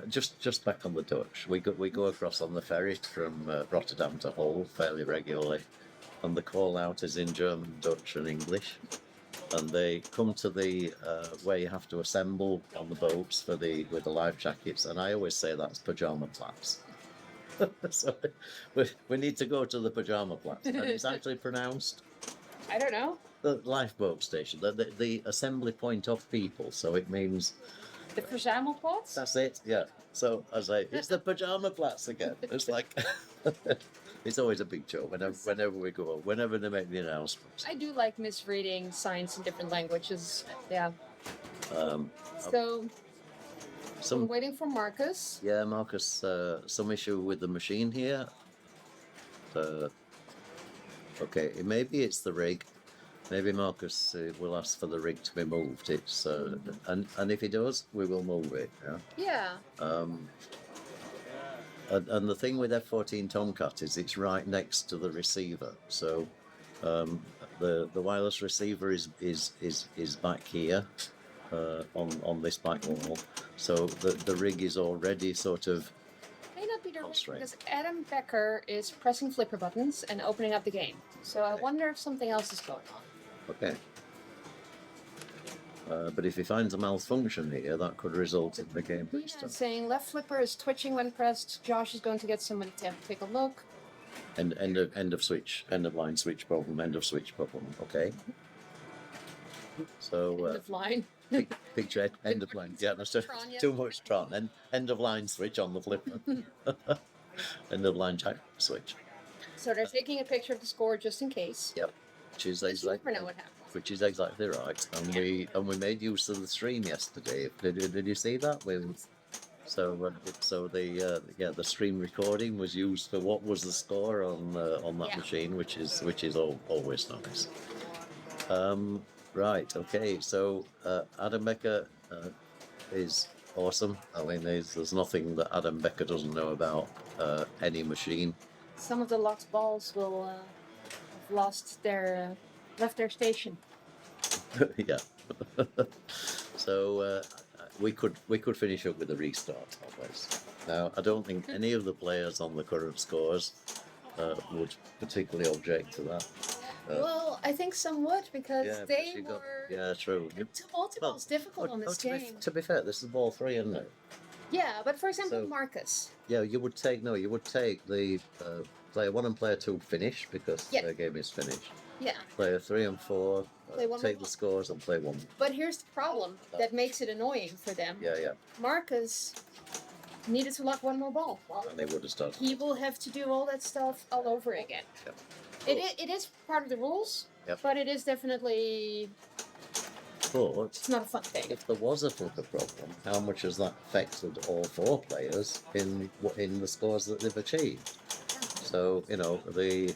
just back on the Dutch. We go across on the ferry from Rotterdam to Hull fairly regularly, and the call out is in German, Dutch, and English. And they come to the where you have to assemble on the boats with the life jackets, and I always say that's pajama flats. So we need to go to the pajama flats, and it's actually pronounced I don't know. the lifeboat station, the assembly point of people. So it means The verzamelplaats? that's it. Yeah. So I say it's the pajama flats again. It's like it's always a big joke whenever we go, whenever they make the announcements. I do like misreading signs in different languages. Yeah. Um, So I'm some waiting for Markus. Yeah, Markus, some issue with the machine here. Okay, maybe it's the rig. Maybe Markus will ask for the rig to be moved. It's and if he does, we will move it. Yeah. Yeah. And the thing with F14 Tomcat is it's right next to the receiver. So the wireless receiver is back here on this back wall. So the rig is already sort of May not be the right straight. because Adam Becker is pressing flipper buttons and opening up the game. So I wonder if something else is going on. okay. But if he finds a malfunction here, that could result in the game Yeah, restart. saying left flipper is twitching when pressed. Josh is going to get somebody to take a look. End of switch, end of line switch problem, end of switch problem. Okay. So End of line. picture end of line. Yeah, that's too much Tron. End of line switch on the flipper. End of line jack switch. So they're taking a picture of the score just in case. Yep. Which is You exactly. never know what happens. Which is exactly right. And we made use of the stream yesterday. Did you see that? So the stream recording was used for what was the score on that machine, which is always nice. Right. Okay. So Adam Becker is awesome. I mean, there's nothing that Adam Becker doesn't know about any machine. Some of the locked balls will have left their station. Yeah. So we could finish up with a restart always. Now, I don't think any of the players on the current scores would particularly object to that. Well, I think some would because they were. Yeah, true. Multi-ball's difficult on this game. To be fair, this is ball 3, isn't it? Yeah, but for example, Markus. Yeah, you would take the player 1 and player 2 finish because their game is finished. Yeah. Player 3 and 4 take the scores and play 1. But here's the problem that makes it annoying for them. Yeah. Markus needed to lock one more ball. And they would have started. He will have to do all that stuff all over again. Yep. It is part of the rules, but it is definitely. But it's not a fun thing. If there was a flipper problem, how much has that affected all 4 players in the scores that they've achieved? So the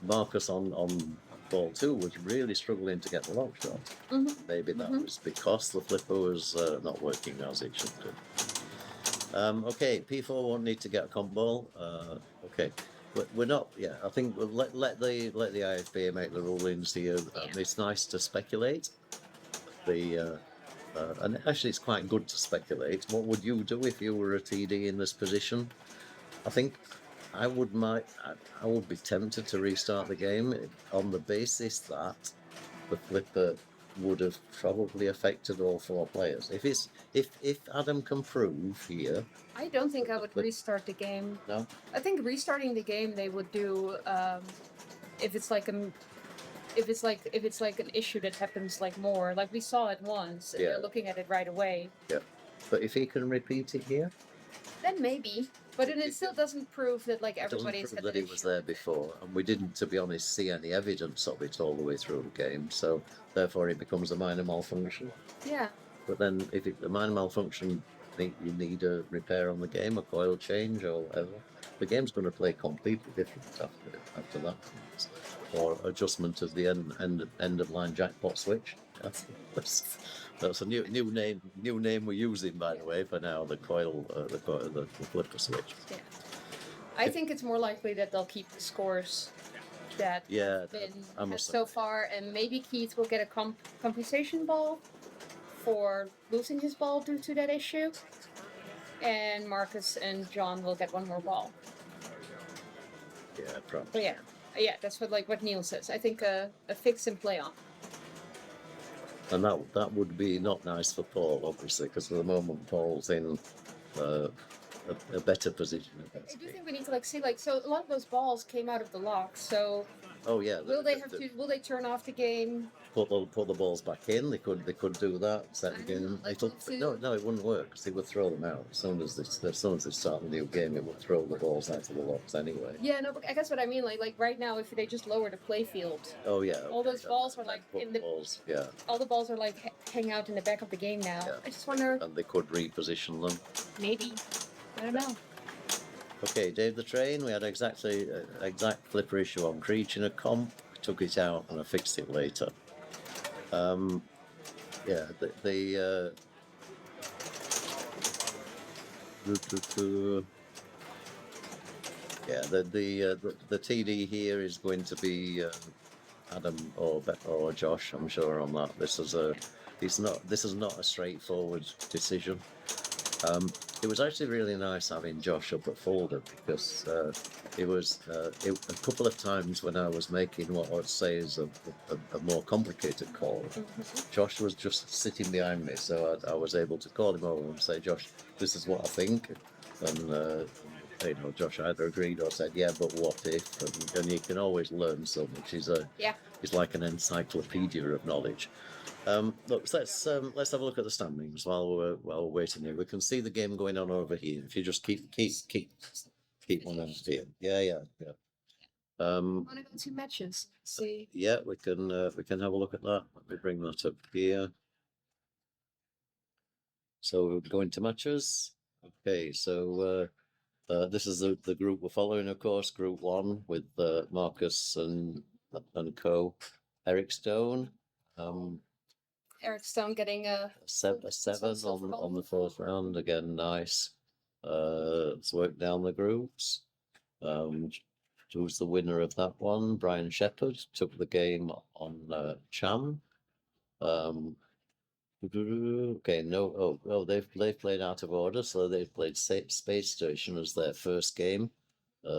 Markus on ball 2 was really struggling to get the lock shot. Maybe that was because the flipper was not working as it should do. Okay, P4 won't need to get a comp ball. Okay. We're not. Yeah, I think we'll let the IFPA make the rulings here. It's nice to speculate. And actually, it's quite good to speculate. What would you do if you were a TD in this position? I think I would be tempted to restart the game on the basis that the flipper would have probably affected all 4 players. If Adam can prove here. I don't think I would restart the game. No. I think restarting the game they would do if it's like an issue that happens like more, like we saw it once. And they're looking at it right away. Yeah. But if he can repeat it here. Then maybe. But it still doesn't prove that everybody's had that he was there before, and we didn't, to be honest, see any evidence of it all the way through the game. So therefore, it becomes a minor malfunction. Yeah. But then, if it's a minor malfunction, you need a repair on the game, a coil change, or whatever. The game's going to play completely different after that, or adjustment of the end of line jackpot switch. Yeah. That's a new name we're using, by the way, for now. The flipper switch. Yeah, I think it's more likely that they'll keep the scores that have been so far, and maybe Keith will get a compensation ball for losing his ball due to that issue, and Markus and John will get one more ball. Yeah, probably. But yeah, that's what Neil says. I think a fix and play on. And that would be not nice for Paul, obviously, because at the moment Paul's in a better position. I do think we need to see so a lot of those balls came out of the lock. So oh yeah, will they turn off the game? Put the balls back in. They could do that. Set the game. No, it wouldn't work because they would throw them out as soon as they start the new game. It would throw the balls out of the locks anyway. Yeah, no, but I guess what I mean, like right now, if they just lower the play field. Oh yeah. All those balls are in the balls. Yeah. All the balls are hang out in the back of the game now. Yeah. I just wonder. And they could reposition them. Maybe. I don't know. Okay, Dave the Train. We had exact flipper issue on Creech in a comp. Took it out and I fixed it later. Yeah, the TD here is going to be Adam or Josh. I'm sure on that. This is not a straightforward decision. It was actually really nice having Josh up at folder because it was a couple of times when I was making what I'd say is a more complicated call. Josh was just sitting behind me, so I was able to call him over and say, Josh, this is what I think, and Josh either agreed or said, yeah, but what if? And you can always learn so much. He's like an encyclopedia of knowledge. Look, let's have a look at the standings while we're waiting here. We can see the game going on over here. If you just keep one on here. Yeah. Want to go to matches? See. Yeah, we can have a look at that. Let me bring that up here. So we're going to matches. Okay, so this is the group we're following, of course. Group 1 with Markus and co. Eric Stone. Eric Stone getting a 7 on the fourth round. Again, nice. Let's work down the groups. Who's the winner of that one? Brian Shepherd took the game on Cham. Okay, they've played out of order, so they've played Space Station as their first game.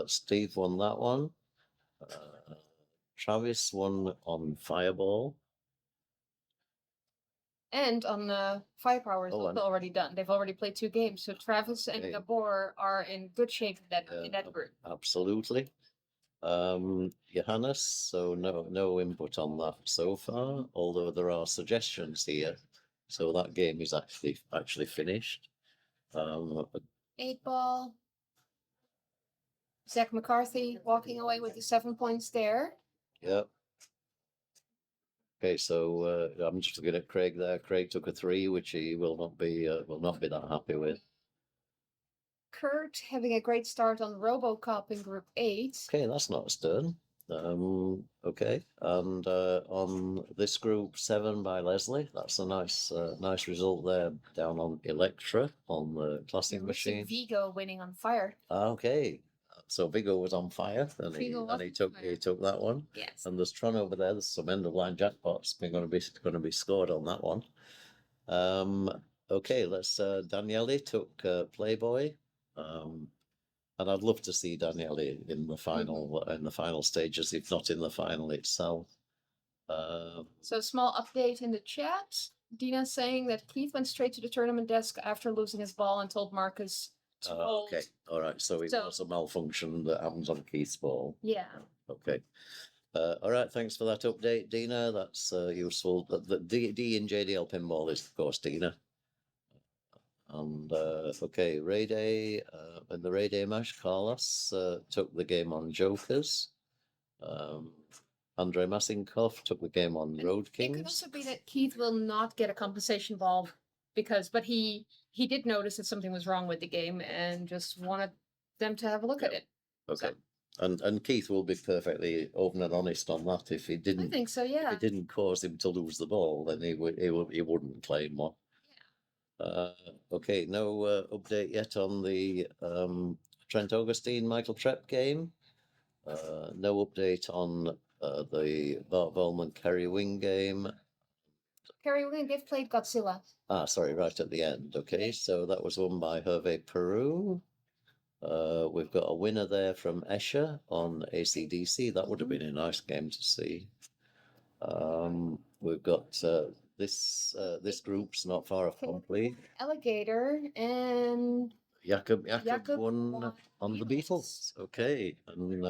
Steve won that one. Travis won on Fireball. And on Firepower is also already done. They've already played 2 games, so Travis and Gabor are in good shape in that group. Absolutely. Johannes, so no input on that so far, although there are suggestions here. So that game is actually finished. 8-ball. Zach McCarthy walking away with the 7 points there. Yep. Okay, so I'm just looking at Craig there. Craig took a 3, which he will not be that happy with. Kurt having a great start on RoboCop in Group 8. Okay, that's not stern. Okay, and on this group 7 by Leslie, that's a nice result there. Down on Electra on the classic machine. Vigo winning on Fire. Okay, so Vigo was on fire, and he took that one. Yes. And there's Tron over there. There's some end of line jackpots going to be scored on that one. Okay, let's. Daniele took Playboy. And I'd love to see Daniele in the final stages, if not in the final itself. So small update in the chat. Dina saying that Keith went straight to the tournament desk after losing his ball and told Markus to hold. Okay, all right. So it was a malfunction that happens on Keith's ball. Yeah. Okay. All right. Thanks for that update, Dina. That's useful. The D in JDL Pinball is, of course, Dina. And okay, Ray Day in the Ray Day match, Carlos took the game on Jokers. Andrei Masinkov took the game on Road Kings. It could also be that Keith will not get a compensation ball but he did notice that something was wrong with the game and just wanted them to have a look at it. Okay. So. And Keith will be perfectly open and honest on that. If he didn't, I think so. Yeah. If it didn't cause him to lose the ball, then he wouldn't claim one. Okay, no update yet on the Trent Augustine Michael Trepp game. No update on the Bart Volman Kerry Wing game. Kerry Wing, they've played Godzilla. Sorry, right at the end. Okay, so that was won by Hervé Peru. We've got a winner there from Escher on ACDC. That would have been a nice game to see. We've got this group's not far off complete. Alligator and Jakob won on the Beatles. Okay, and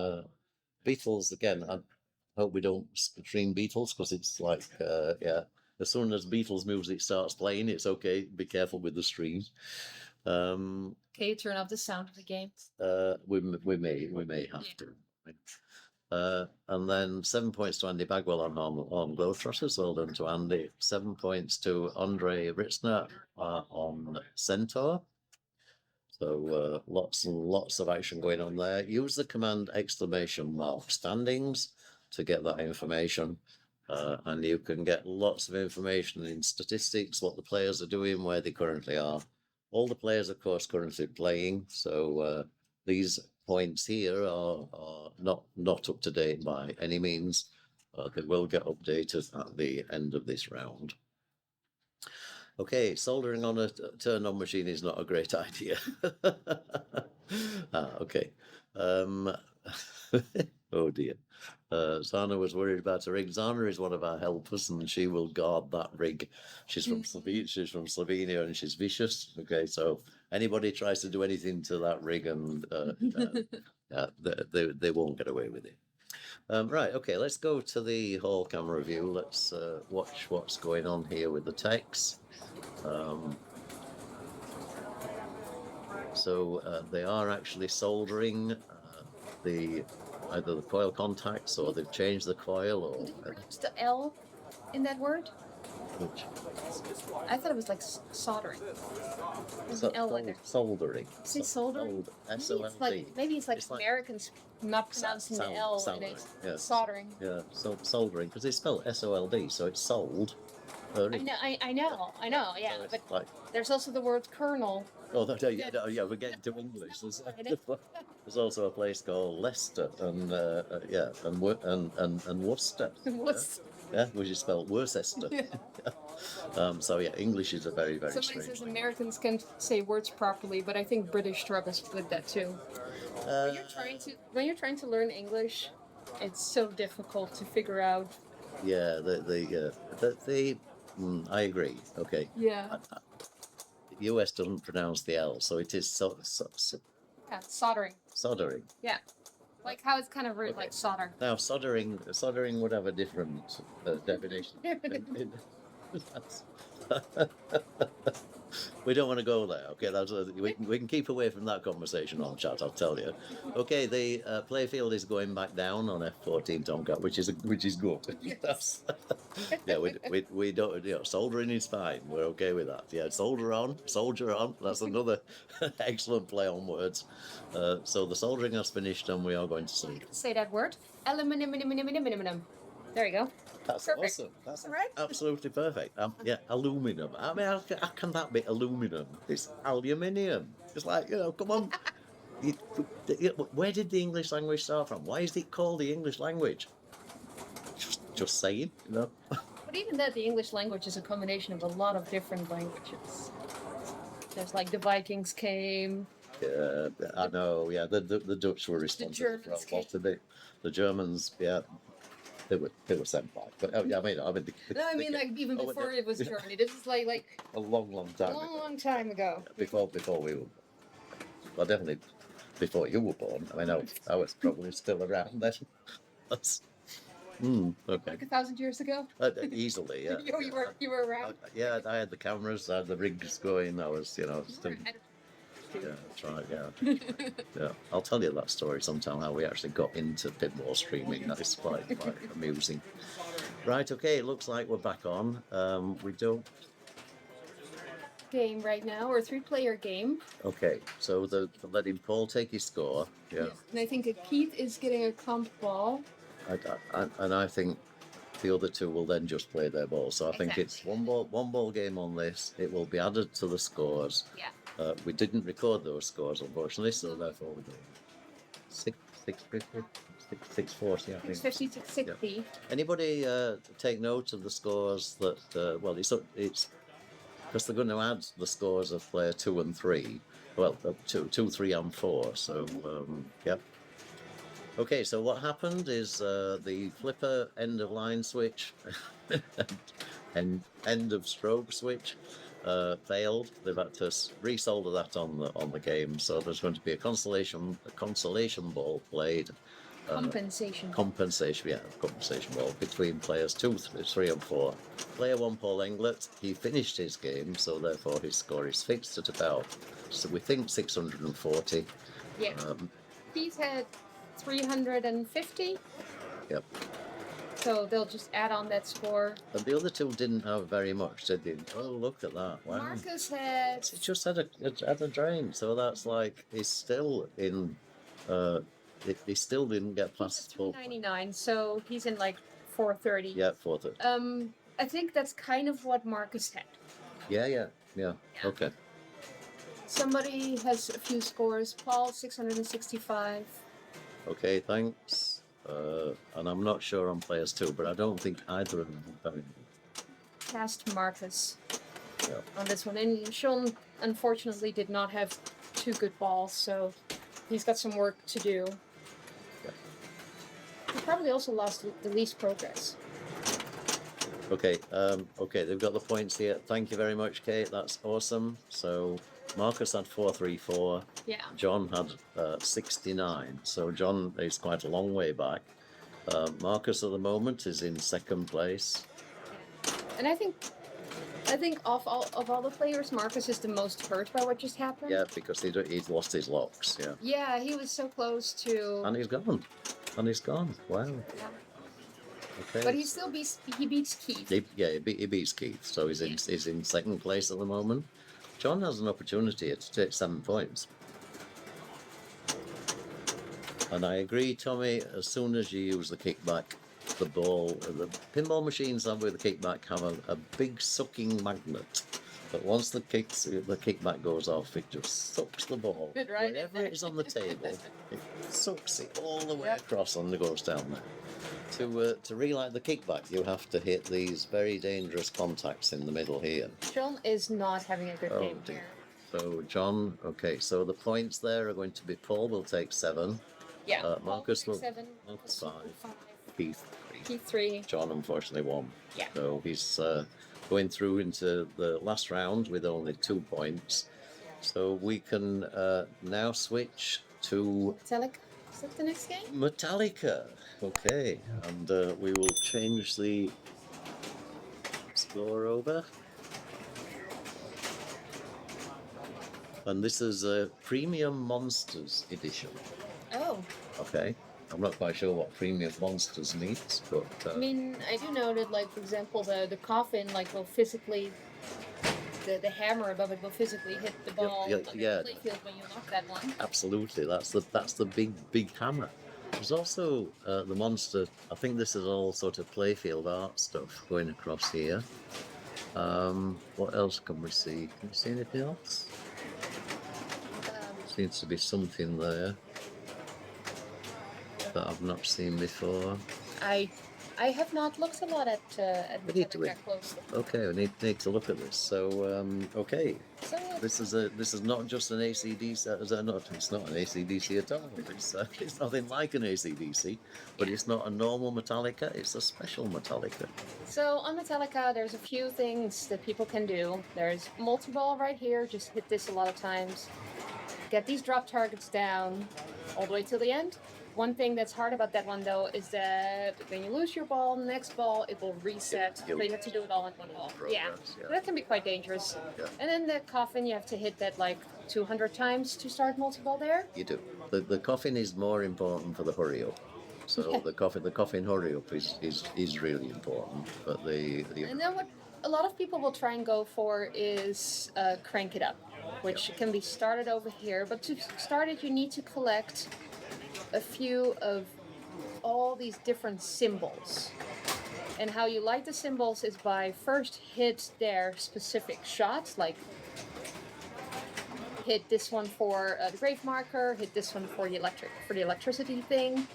Beatles again. I hope we don't stream Beatles because it's like as soon as Beatles music starts playing, it's okay. Be careful with the stream. Can you turn off the sound of the game? We may have to. And then 7 points to Andy Bagwell on Globetrotters. Well done to Andy. 7 points to Andre Ritzner on Centaur. So lots and lots of action going on there. Use the command !standings to get that information. And you can get lots of information in statistics, what the players are doing, where they currently are. All the players, of course, currently playing. So these points here are not up to date by any means. They will get updated at the end of this round. Okay, soldering on a turn-on machine is not a great idea. Okay. Oh dear. Zana was worried about her rig. Zana is one of our helpers, and she will guard that rig. She's from Slovenia, and she's vicious. Okay, so anybody tries to do anything to that rig, and they won't get away with it. Right, okay, let's go to the whole camera view. Let's watch what's going on here with the techs. So they are actually soldering either the coil contacts, or they've changed the coil, or Did you pronounce the L in that word? which I thought it was like soldering. There's an L in there. soldering. Say soldering? SOLD. Maybe it's like It's like Americans not pronouncing the L and it's soldering. Yeah, so soldering, because it's spelled SOLD, so it's sold. I know, yeah, So it's but like, there's also the word kernel. oh, yeah, we're getting to English. There's also a place called Leicester, and and Worcester. Yeah, which is spelled Worcester. So yeah, English is a very, very Somebody strange. says Americans can say words properly, but I think British struggles with that too. When you're trying to learn English, it's so difficult to figure out. Yeah, I agree. Okay. Yeah. The US doesn't pronounce the L, so it is Yeah, soldering. soldering. Yeah. Like how it's kind of written like solder. Now, soldering would have a different definition. We don't want to go there. Okay, we can keep away from that conversation on chat. I'll tell you. Okay, the playfield is going back down on F14 Tomcat, which is good. Yes. Yeah, we don't. Soldering is fine. We're okay with that. Yeah, soldier on. That's another excellent play on words. So the soldering has finished, and we are going to solder. Say that word. Aluminum. There you go. That's Perfect. awesome. That's Right? absolutely perfect. Yeah, aluminum. I mean, how can that be aluminum? It's aluminium. It's like, come on. Where did the English language start from? Why is it called the English language? Just saying, But even that, the English language is a combination of a lot of different languages. There's like the Vikings came. Yeah, I know. Yeah, the Dutch were responsible for a lot of it. The Germans, yeah. They were sent back, but Like even before it was Germany. This is like a long time. long time ago. Yeah, before we were, well, definitely before you were born. I mean, I was probably still around then. That's okay. Like 1,000 years ago. Easily, yeah. You were around. Yeah, I had the cameras, I had the rigs going. I was, still. Yeah, that's right. Yeah, yeah. I'll tell you that story sometime. How we actually got into pinball streaming. That is quite amusing. Right. Okay. It looks like we're back on. We don't. Game right now, or 3-player game. Okay. So letting Paul take his score. Yeah. And I think Keith is getting a comp ball. And I think the other two will then just play their ball. So I think it's one ball game on this. It will be added to the scores. Yeah. We didn't record those scores, unfortunately, so therefore we do 640, I think. 650, 660. Yeah. Anybody take note of the scores that? It's because they're going to add the scores of player 2 and 3. Well, 2, 3, and 4. So, yep. Okay, so what happened is the flipper end of line switch and end of stroke switch failed. They've had to resolder that on the game. So there's going to be a consolation ball played. Compensation ball between players 2, 3, and 4. Player 1, Paul Englert, he finished his game, so therefore his score is fixed at about, so we think 640. Yeah. He's had 350. Yep. So they'll just add on that score. And the other two didn't have very much, did they? Oh, look at that! Wow. Markus had. It just had a drain, so that's like he's still in. He still didn't get past 399, so he's in like 430. Yeah, 430. I think that's kind of what Markus had. Yeah. Okay. Somebody has a few scores. Paul 665. Okay, thanks. And I'm not sure on players 2, but I don't think either of them have done Past Markus. Yeah. On this one. And Sean, unfortunately, did not have 2 good balls, so he's got some work to do. Yeah. He probably also lost the least progress. Okay, they've got the points here. Thank you very much, Kate. That's awesome. So Markus had 434. Yeah. John had 69. So John is quite a long way back. Markus at the moment is in second place. And I think of all the players, Markus is the most hurt by what just happened. Yeah, because he's lost his locks. Yeah. Yeah, he was so close to. And he's gone. Wow. Yeah. Okay. But he beats Keith. He beats Keith, so he's in second place at the moment. John has an opportunity here to take 7 points. And I agree, Tommy, as soon as you use the kickback, the pinball machines with the kickback have a big sucking magnet. But once the kickback goes off, it just sucks the ball. Right. Wherever it is on the table, it sucks it all the way across and it goes down there. To relight the kickback, you have to hit these very dangerous contacts in the middle here. John is not having a good game dear. here. So John, okay, so the points there are going to be Paul will take 7. Yeah. Markus will 7. Markus 5. Keith 3. Keith 3. John unfortunately 1. Yeah. So he's going through into the last round with only 2 points. So we can now switch to Metallica. Is that the next game? Metallica. Okay, and we will change the score over. And this is a Premium Monsters edition. Oh. Okay. I'm not quite sure what Premium Monsters means, but... I mean, I do know that, like, for example, the coffin, like, will physically... The hammer above it will physically hit the ball on the playfield when you knock that one. Absolutely, that's the big hammer. There's also the monster. I think this is all sort of playfield art stuff going across here. What else can we see? Can we see anything else? Seems to be something there that I've not seen before. I have not looked a lot at Metallica closely. Okay, we need to look at this. So okay, So, this is not just an ACDC. It's not an ACDC at all. It's nothing like an ACDC, but it's not a normal Metallica. It's a special Metallica. So on Metallica, there's a few things that people can do. There's multi-ball right here. Just hit this a lot of times. Get these drop targets down all the way till the end. One thing that's hard about that one, though, is that when you lose your ball, next ball, it will reset. So you have to do it all in one ball. Yeah. That can be quite dangerous. Yeah. And then the coffin, you have to hit that like 200 times to start multi-ball there. You do. The coffin is more important for the hurry up. So the coffin hurry up is really important. But And then what a lot of people will try and go for is crank it up, which can be started over here. But to start it, you need to collect a few of all these different symbols. And how you light the symbols is by first hit their specific shots, like hit this one for the grave marker, hit this one for the electricity thing,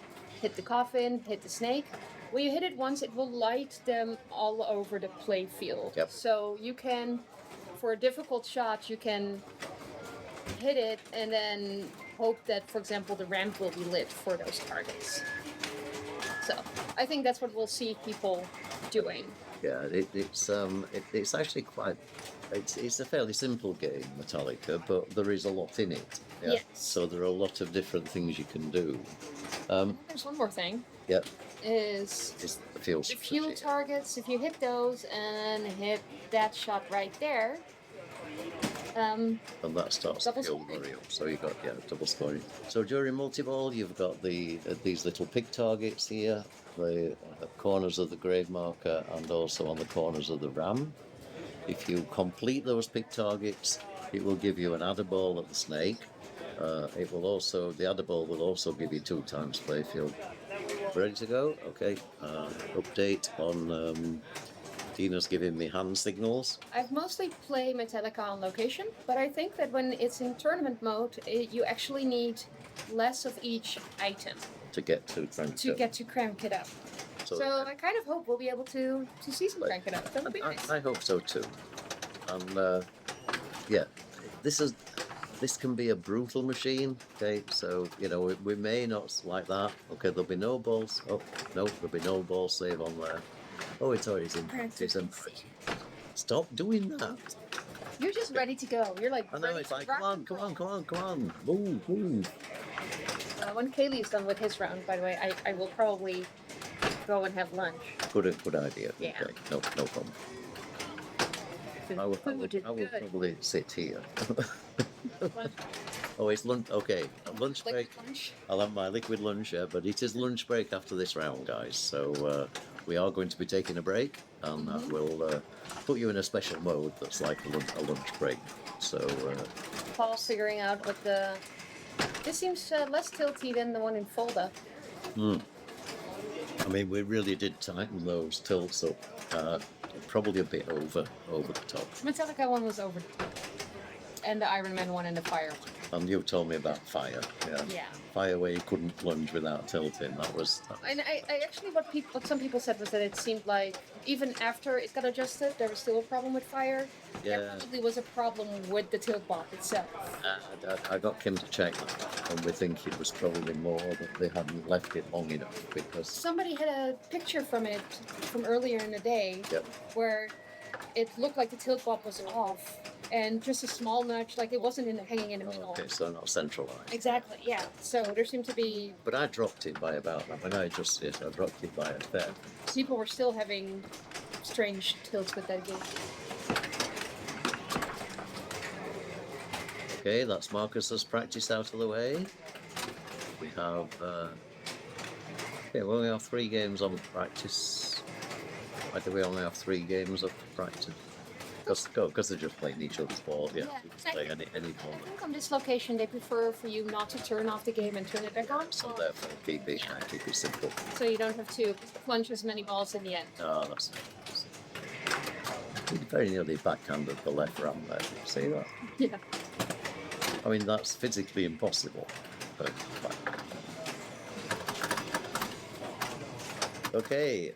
hit the coffin, hit the snake. When you hit it once, it will light them all over the play field. Yep. So you can, for a difficult shot, you can hit it and then hope that, for example, the ramp will be lit for those targets. So I think that's what we'll see people doing. Yeah, it's actually quite. It's a fairly simple game, Metallica, but there is a lot in it. Yeah? Yes. So there are a lot of different things you can do. There's one more thing. Yep. Is It's the fuel the fuel targets. If you hit those and hit that shot right there, and that starts the double fuel scoring. hurry up. So you got double scoring. So during multi-ball, you've got these little pick targets here, the corners of the grave marker, and also on the corners of the ram. If you complete those pick targets, it will give you an adder ball at the snake. The adder ball will also give you 2 times playfield. Ready to go? Okay. Update on. Dina's giving me hand signals. I've mostly played Metallica on location, but I think that when it's in tournament mode, you actually need less of each item To get to crank it up. So I kind of hope we'll be able to see some crank it up. That would be nice. I hope so too. And this can be a brutal machine. Okay, so we may not like that. Okay, there'll be no balls. Oh no, there'll be no ball save on there. Oh, it's already in practice. Stop doing that. You're just ready to go. You're like, I know, ready it's to like, rock come on, and roll. come on. Move. When Kaylee's done with his round, by the way, I will probably go and have lunch. Good idea. Yeah. Okay, no problem. I will probably sit here. Oh, it's lunch. Okay, lunch break. Lunch. I'll have my liquid lunch, but it is lunch break after this round, guys. So we are going to be taking a break, and that will put you in a special mode that's like a lunch break. So Paul's figuring out what the. This seems less tilty than the one in Fulda. I mean, we really did tighten those tilts up, probably a bit over the top. Metallica one was over the top. And the Iron Man one and the Fire one. And you told me about fire. Yeah. Fire where you couldn't plunge without tilting. That was. And I actually, what some people said was that it seemed like even after it got adjusted, there was still a problem with fire. Yeah. There probably was a problem with the tilt bob itself. I got Kim to check that, and we think it was probably more that they hadn't left it long enough because. Somebody had a picture from it from earlier in the day where it looked like the tilt bob was off. And just a small nudge, like it wasn't hanging in the middle. Okay, so not centralized. Exactly, yeah. So there seemed to be. But I dropped it by about. When I adjusted it, I dropped it by a fair. People were still having strange tilts with that game. Okay, that's Markus's practice out of the way. We have. We only have 3 games on practice. Why do we only have 3 games of practice? Because they're just playing each other's ball. Yeah, you can play any ball. I think on this location they prefer for you not to turn off the game and turn it back on. So therefore, keep it simple. So you don't have to plunge as many balls in the end. Oh, that's very nearly backhanded the left ram there. See that? Yeah. I mean, that's physically impossible. But okay,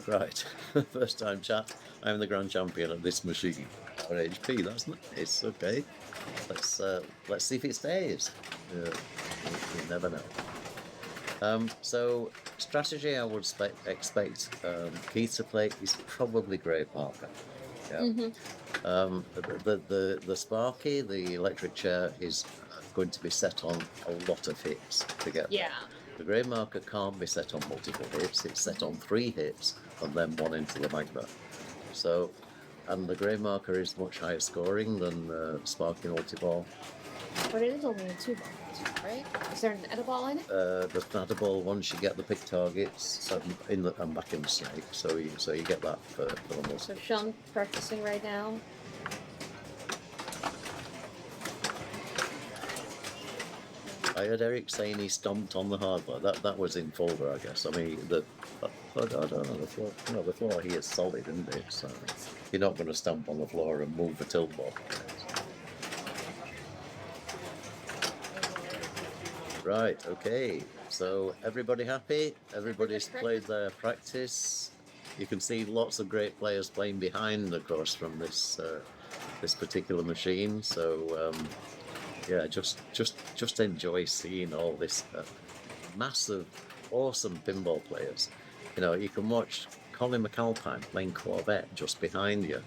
right. First time chat. I'm the grand champion of this machine. Or HP, that's nice. Okay, let's see if it stays. You never know. So strategy, I would expect Keith to play is probably Grey Parker. Yeah. The Sparky, the electric chair, is going to be set on a lot of hits to get there. The Grey Marker can't be set on multiple hits. It's set on 3 hits and then 1 into the magnet. So, and the Grey Marker is much higher scoring than Sparky Multi-Ball. But it is only a 2 ball, right? Is there an edible in it? There's an edible once you get the pick targets and back in the snake. So you get that for the most. So Sean practicing right now. I heard Eric saying he stomped on the hardware. That was in Fulda, I guess. I mean, I don't know, the floor. No, the floor here is solid, isn't it? So you're not going to stamp on the floor and move the tilt ball. Right. Okay. So everybody happy? Everybody's played their practice. You can see lots of great players playing behind, of course, from this particular machine. So. Yeah, just enjoy seeing all this massive, awesome pinball players. You know, you can watch Colin McAlpine playing Corvette just behind you.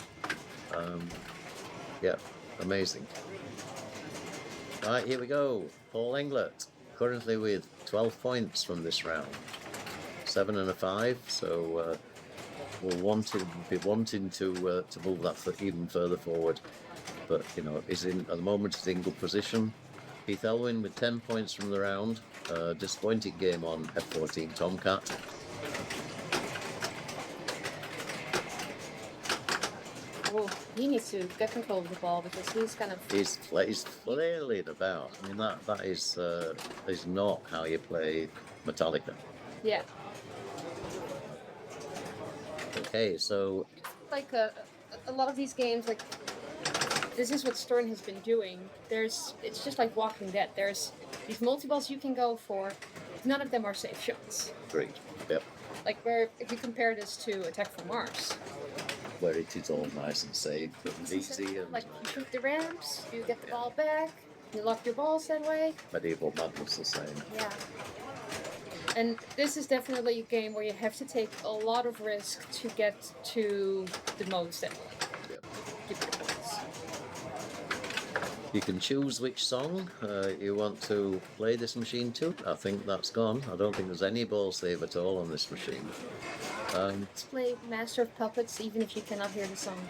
Yeah, amazing. Right, here we go. Paul Englert, currently with 12 points from this round. 7 and a 5, so we'll be wanting to move that even further forward. But, you know, at the moment he's in good position. Keith Elwin with 10 points from the round. Disappointing game on F14 Tomcat. Well, he needs to get control of the ball because he's kind of... He's flailing about. I mean, that is not how you play Metallica. Yeah. Okay, so... Like a lot of these games, like... This is what Stern has been doing. It's just like Walking Dead. There's these multi-balls you can go for. None of them are safe shots. Great. Yep. Like if you compare this to Attack from Mars. Where it is all nice and safe and easy. And like you shoot the ramps, you get the ball back, you lock your balls that way. Medieval Madness the same. Yeah. And this is definitely a game where you have to take a lot of risk to get to the most and Yep. give you the points. You can choose which song you want to play this machine to. I think that's gone. I don't think there's any ball save at all on this machine. Let's play Master of Puppets even if you cannot hear the song.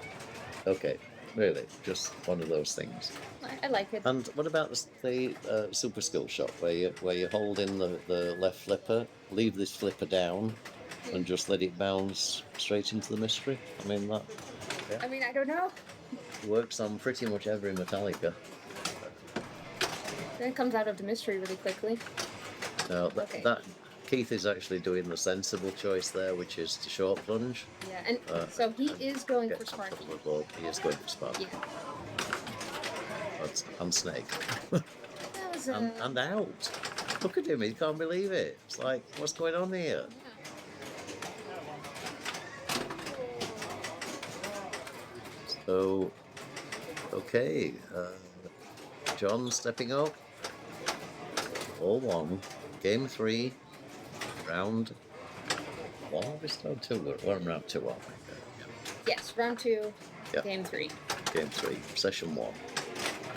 Okay, really, just one of those things. I like it. And what about the super skill shot where you hold in the left flipper, leave this flipper down, and just let it bounce straight into the mystery? I mean that. Yeah. I mean, I don't know. Works on pretty much every Metallica. Then it comes out of the mystery really quickly. Now Okay. that Keith is actually doing the sensible choice there, which is to short plunge. Yeah, and so he is going for Sparky. Well, he is going for Sparky. Yeah. And Snake. That was and out. Look at him, he can't believe it. It's like, what's going on here? So, okay, John stepping up. All one. Game 3. Round 1. It's round 2. We're on round 2, aren't we? Yes, round 2, Yeah. game 3. Game 3, session 1.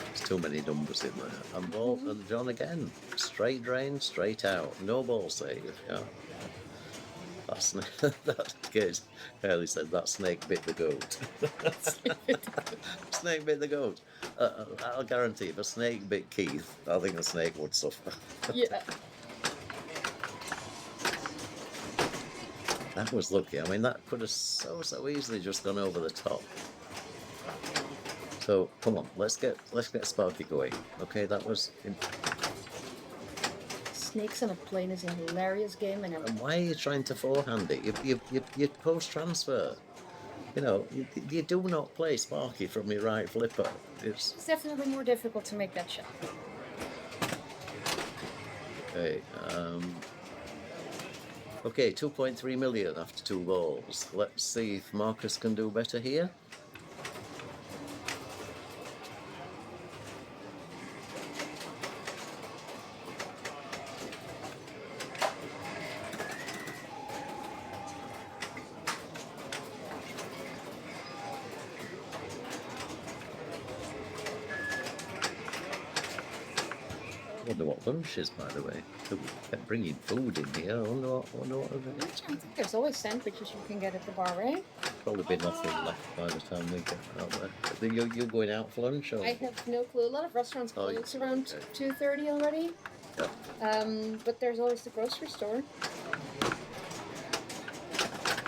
There's too many numbers in there. And ball and John again. Straight drain, straight out. No ball save. Yeah. That's that kid. Haley said that snake bit the goat. Snake bit the goat. I'll guarantee if a snake bit Keith, I think the snake would suffer. Yeah. That was lucky. I mean, that could have so easily just gone over the top. So come on, let's get Sparky going. Okay, that was. Snakes on a Plane is a hilarious game, and And why are you trying to forehand it? You post transfer. You know, you do not play Sparky from your right flipper. it's definitely more difficult to make that shot. Okay. Okay, 2.3 million after 2 balls. Let's see if Markus can do better here. I wonder what lunch is, by the way. We kept bringing food in here. I wonder what it is. I think there's always sandwiches you can get at the bar, right? Probably be nothing left by the time we get out there. You're going out for lunch? Or? I have no clue. A lot of restaurants Oh, close around okay. 2:30 already. Yeah. But there's always the grocery store.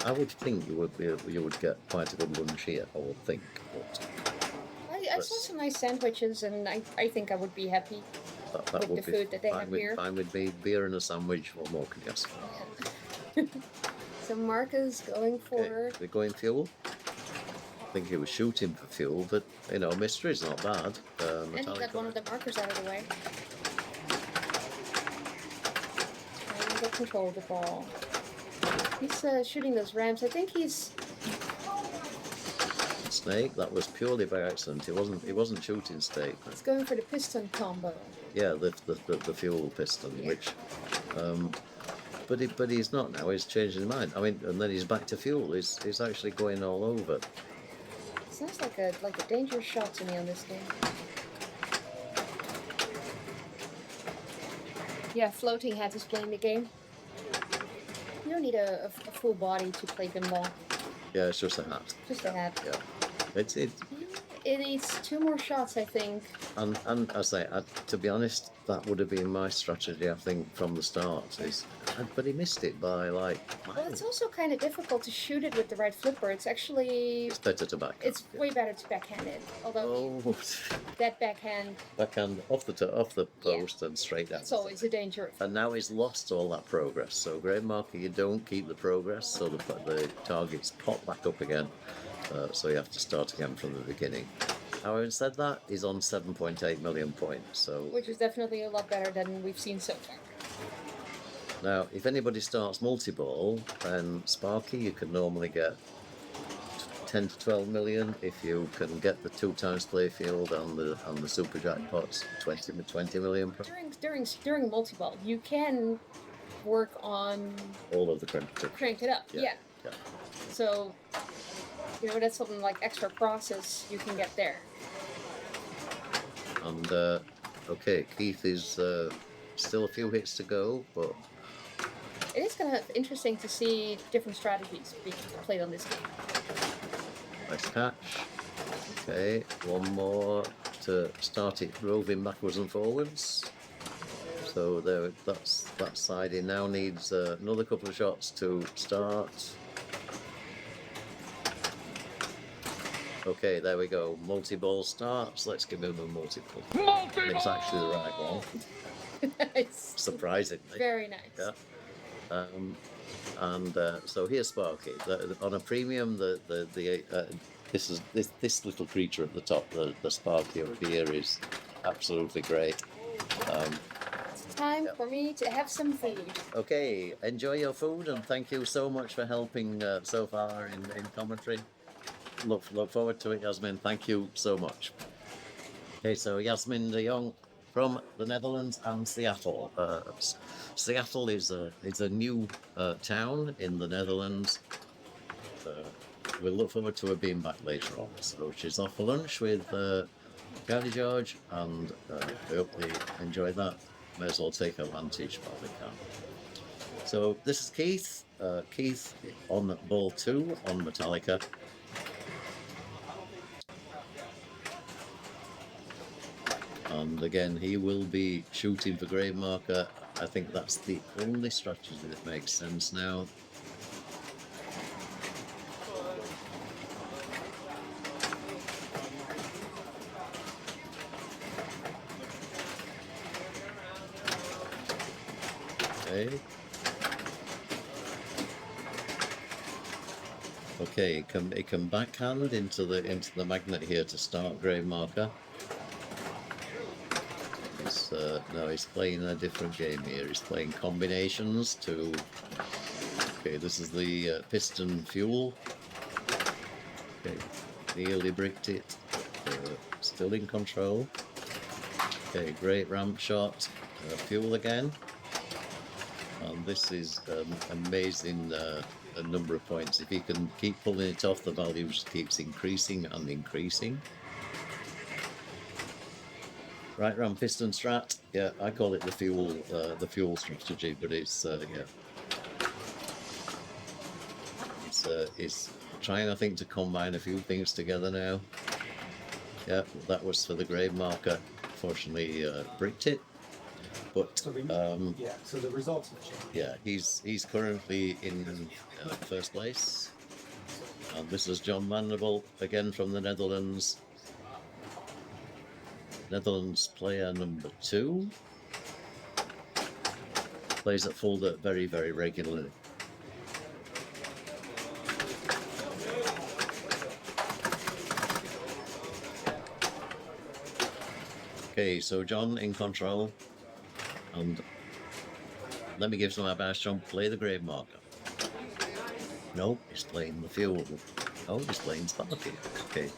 I would think you would get quite a good lunch here. I would think. But I saw some nice sandwiches, and I think I would be happy. that With would the be food that they fine have with, here. Fine with me. Beer and a sandwich. What more could you ask for? So Markus going for Okay, we're going fuel. I think he was shooting for fuel, but you know, mystery's not bad. and he got one of the markers out of the way. Trying to get control of the ball. He's shooting those ramps. I think he's Snake. That was purely by accident. He wasn't shooting snake. going for the piston combo. Yeah, the fuel piston, Yeah. which, but he's not now. He's changed his mind. I mean, and then he's back to fuel. He's actually going all over. Sounds like a dangerous shot to me on this game. Yeah, floating hat is playing the game. You don't need a full body to play pinball. Yeah, it's just a hat. Just a hat. Yeah, it's It needs 2 more shots, I think. and I say, to be honest, that would have been my strategy. I think from the start. But he missed it by like. Well, it's also kind of difficult to shoot it with the right flipper. It's actually It's better to backhand. it's way better to backhand it. Although Oh, that backhand, backhand off the Yeah. post and straight down. it's always a danger. And now he's lost all that progress. So grade marker, you don't keep the progress, so the targets pop back up again. So you have to start again from the beginning. Having said that, he's on 7.8 million points. So Which is definitely a lot better than we've seen so far. now, if anybody starts multi-ball, then Sparky, you can normally get 10 to 12 million. If you can get the 2 times playfield and the super jackpots, 20 million. During multi-ball, you can work on all of the crank. crank it up. Yeah. Yeah. So, you know, that's something like extra process you can get there. And okay, Keith is still a few hits to go, but It is kind of interesting to see different strategies being played on this game. nice catch. Okay, one more to start it roving backwards and forwards. So there, that's that side. He now needs another couple of shots to start. Okay, there we go. Multi-ball starts. Let's give him a multi-ball. It's actually the right one. Nice. Surprisingly. Very nice. Yeah. And so here's Sparky. On a premium, this little creature at the top, the Sparky up here is absolutely great. It's time for me to have some food. Okay, enjoy your food and thank you so much for helping so far in commentary. Look forward to it, Jasmijn. Thank you so much. Okay, so Jasmijn de Jong from the Netherlands and Seattle. Seattle is a new town in the Netherlands. We'll look forward to her being back later on. So she's off for lunch with Gary George, and we hope they enjoy that. May as well take advantage while we can. So this is Keith. Keith on ball 2 on Metallica. And again, he will be shooting for grave marker. I think that's the only strategy that makes sense now. Okay. Okay, it can backhand into the magnet here to start grave marker. No, he's playing a different game here. He's playing combinations to... Okay, this is the piston fuel. Okay, nearly bricked it. Still in control. Okay, great ramp shot. Fuel again. And this is amazing a number of points. If he can keep pulling it off, the value just keeps increasing and increasing. Right round piston strat, yeah, I call it the fuel strategy, but it's it's trying, I think, to combine a few things together now. Yeah, that was for the grave marker. Fortunately, bricked it, but so the results have changed. Yeah, he's currently in first place, and this is John Mandelbult again from the Netherlands. Netherlands player number 2. Plays at full depth very, very regularly. Okay, so John in control. And let me give some advice, John. Play the grave marker. No, he's playing the fuel. Oh, he's playing Sparky. Okay.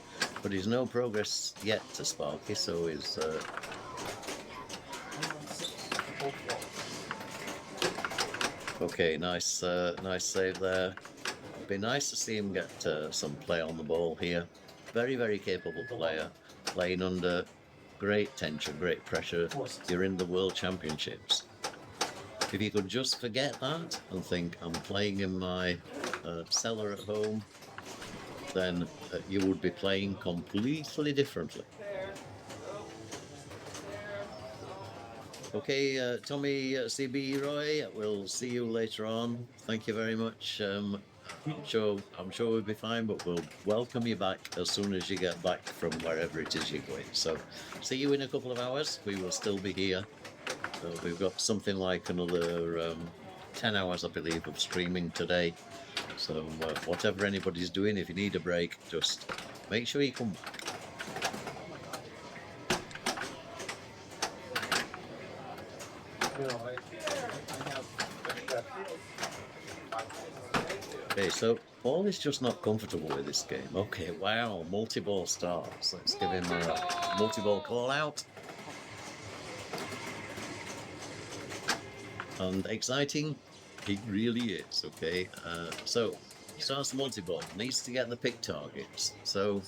But there's no progress yet to Sparky, so he's... Okay, nice save there. It'd be nice to see him get some play on the ball here. Very, very capable player, playing under great tension, great pressure. You're in the World Championships. If you could just forget that and think, I'm playing in my cellar at home, then you would be playing completely differently. Okay, Tommy CB Roy, we'll see you later on. Thank you very much. I'm sure we'll be fine, but we'll welcome you back as soon as you get back from wherever it is you're going. So, see you in a couple of hours. We will still be here. We've got something like another 10 hours, I believe, of streaming today. So whatever anybody's doing, if you need a break, just make sure you come back. Okay, so Paul is just not comfortable with this game. Okay, wow, multi-ball starts. Let's give him a multi-ball call out. and exciting. It really is. Okay, so starts the multi-ball. Needs to get the pick targets. So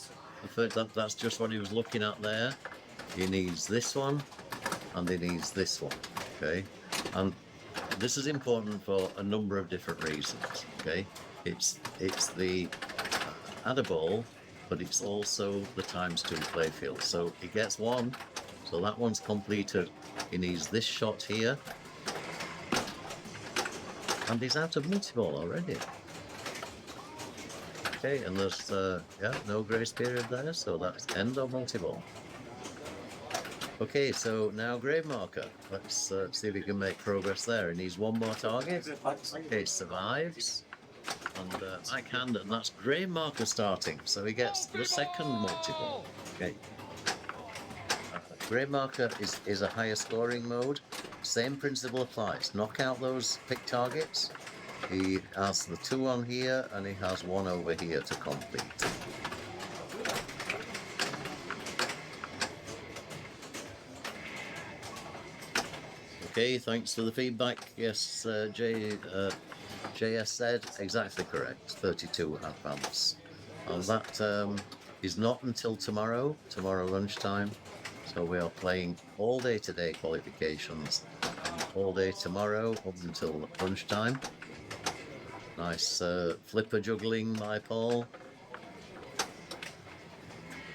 that's just what he was looking at there. He needs this one, and he needs this one. Okay, and this is important for a number of different reasons. Okay, it's the add a ball, but it's also the ×2 playfield. So he gets one, so that one's completed. He needs this shot here, and he's out of multi-ball already. Okay, and there's no grace period there, so that's end of multi-ball. Okay, so now grave marker. Let's see if we can make progress there. He needs one more target. Okay, survives. And back hand, and that's grave marker starting. So he gets the second multi-ball. Okay. Grave marker is a higher scoring mode. Same principle applies. Knock out those pick targets. He has the 2 on here, and he has 1 over here to complete. Okay, thanks for the feedback. Yes, JS said exactly correct. 32 advance. And that is not until tomorrow lunchtime. So we are playing all day today qualifications, and all day tomorrow up until lunchtime. Nice flipper juggling by Paul.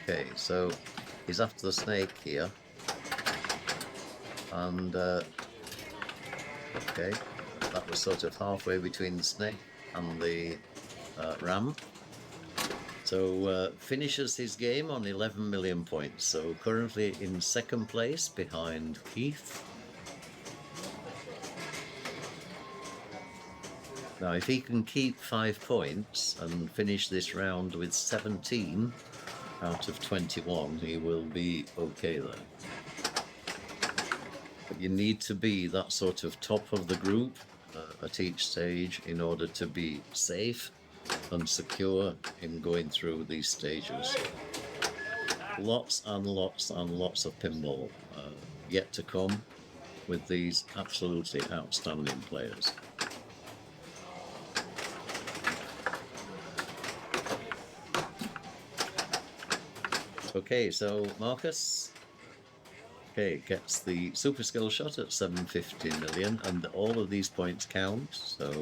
Okay, so he's after the snake here. And okay, that was sort of halfway between the snake and the ram. So finishes his game on 11 million points. So currently in second place behind Keith. Now if he can keep 5 points and finish this round with 17 out of 21, he will be okay there. But you need to be that sort of top of the group at each stage in order to be safe and secure in going through these stages. Lots and lots and lots of pinball yet to come with these absolutely outstanding players. Okay, so Markus gets the super skill shot at 750 million, and all of these points count, so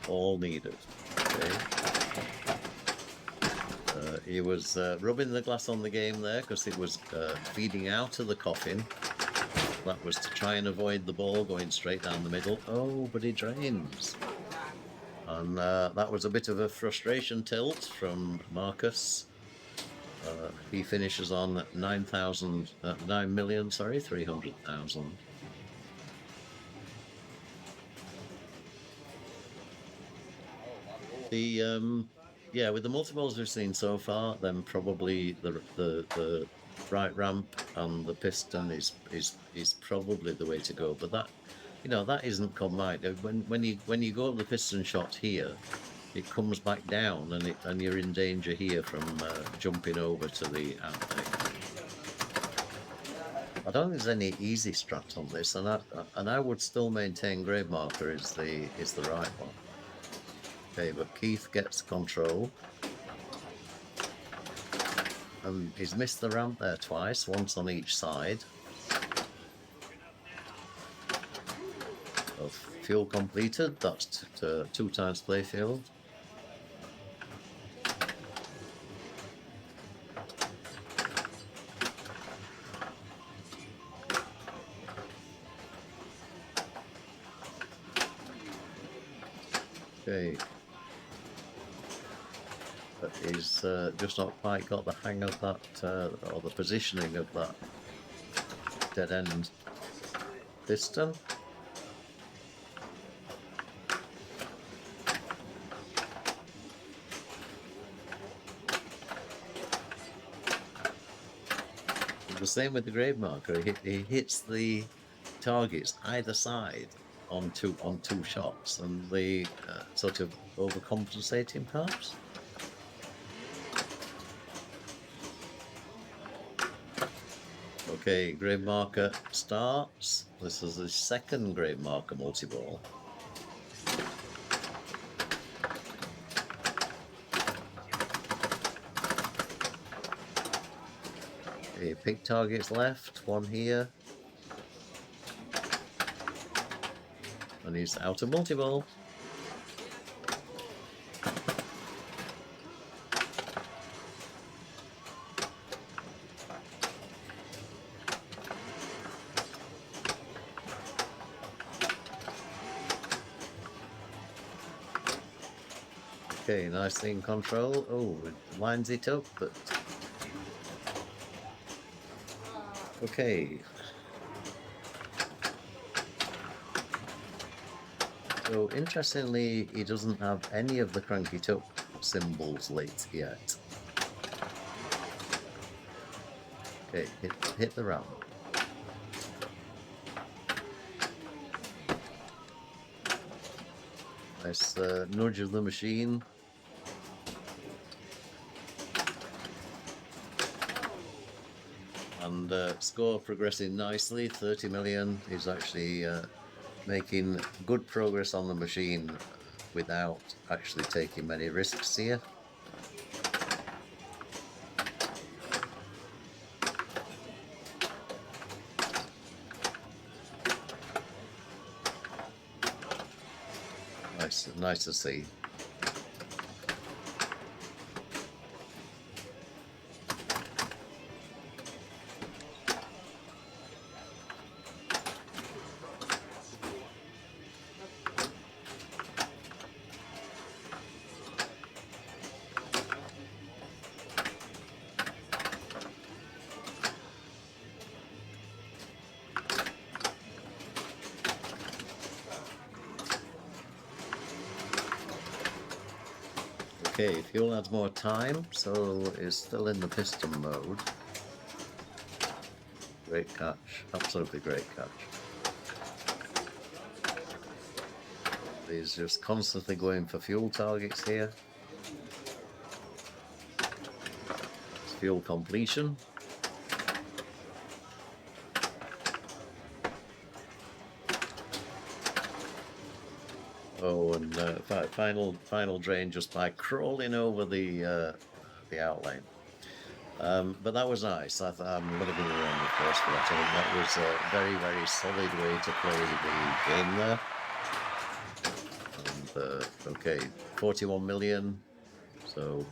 all needed. Okay. He was rubbing the glass on the game there because it was feeding out of the coffin. That was to try and avoid the ball going straight down the middle. Oh, but he drains. And that was a bit of a frustration tilt from Markus. He finishes on 9,300,000. The with the multi-balls we've seen so far, then probably the right ramp and the piston is probably the way to go. But that, that isn't combined. When you go up the piston shot here, it comes back down, and you're in danger here from jumping over to the outlet. I don't think there's any easy strat on this, and I would still maintain grave marker is the right one. Okay, but Keith gets control, and he's missed the ramp there twice, once on each side. So fuel completed. That's 2 times playfield. Okay, but he's just not quite got the hang of that, or the positioning of that dead end piston. The same with the grave marker. He hits the targets either side on two shots, and the sort of overcompensating perhaps. Okay, grave marker starts. This is the second grave marker multi-ball. Okay, pick targets left, one here. And he's out of multi-ball. Okay, nicely in control. Oh, it lines it up, but... Okay. So, interestingly, he doesn't have any of the crank it up symbols lit yet. Okay, hit the round. Nice nudge of the machine. And score progressing nicely, 30 million. He's actually making good progress on the machine without actually taking many risks here. Nice to see. Okay, fuel adds more time, so it's still in the piston mode. Great catch, absolutely great catch. He's just constantly going for fuel targets here. It's fuel completion. Oh, and final drain just by crawling over the outlane. But that was nice. I'm going to give you a round of applause for that. I think that was a very, very solid way to play the game there. And okay, 41 million, so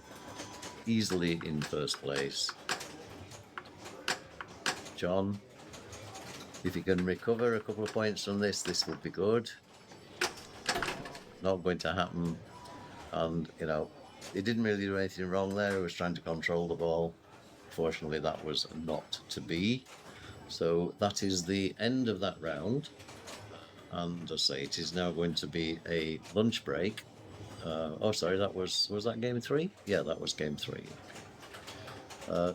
easily in first place. John, if you can recover a couple of points from this would be good. Not going to happen, and you know, he didn't really do anything wrong there. He was trying to control the ball. Fortunately, that was not to be. So that is the end of that round, and I say it is now going to be a lunch break. Oh, sorry, that was that game 3? Yeah, that was game 3.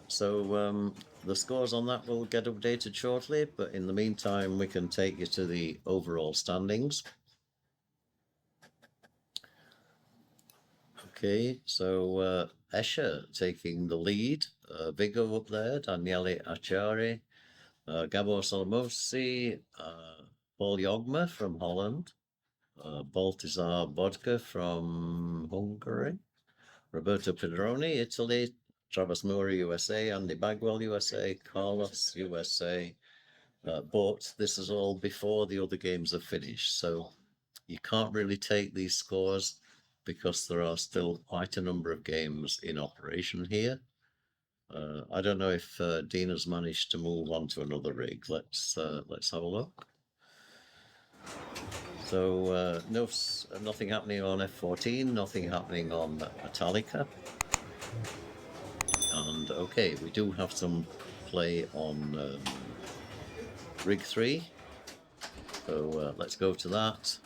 So the scores on that will get updated shortly, but in the meantime, we can take you to the overall standings. Okay, so Escher taking the lead, Vigo up there, Daniele Achari, Gabor Solomosi, Paul Jogma from Holland, Baltazar Bodka from Hungary, Roberto Pedroni, Italy, Travis Moore, USA, Andy Bagwell, USA, Carlos, USA, but this is all before the other games are finished, so you can't really take these scores because there are still quite a number of games in operation here. I don't know if Dina's managed to move on to another rig. Let's have a look. So nothing happening on F14, nothing happening on Metallica. And okay, we do have some play on rig 3. So let's go to that.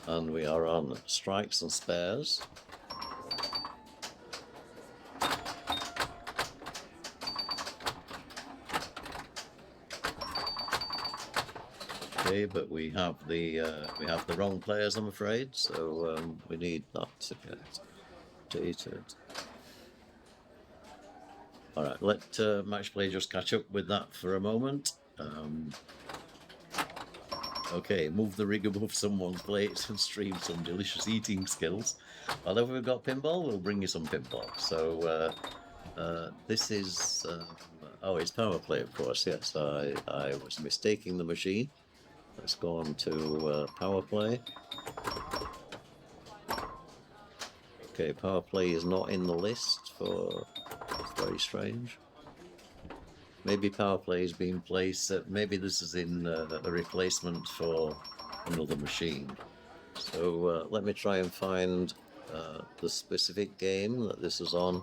And we are on strikes and spares. Okay, but we have the wrong players, I'm afraid. So we need that to get updated. All right, let Match Play just catch up with that for a moment. Okay, move the rig above someone's plates and stream some delicious eating skills. Well, if we've got pinball, we'll bring you some pinball. So this is, oh, it's Power Play, of course. Yes, I was mistaking the machine. Let's go on to Power Play. Okay, Power Play is not in the list for, it's very strange. Maybe Power Play is being placed, maybe this is in a replacement for another machine. So let me try and find the specific game that this is on.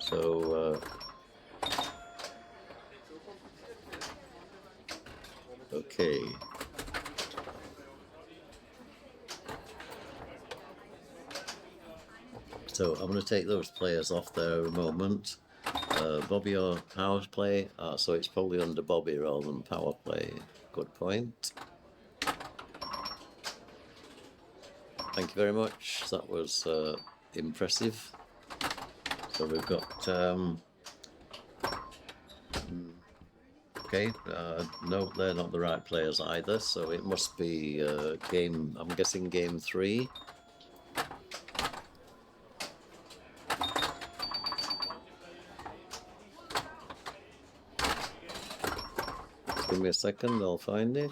So, okay. So I'm going to take those players off there a moment. Bobby or Power Play? So it's probably under Bobby rather than Power Play. Good point. Thank you very much. That was impressive. So we've got... okay, no, they're not the right players either. So it must be game... I'm guessing game 3. Give me a second, I'll find it.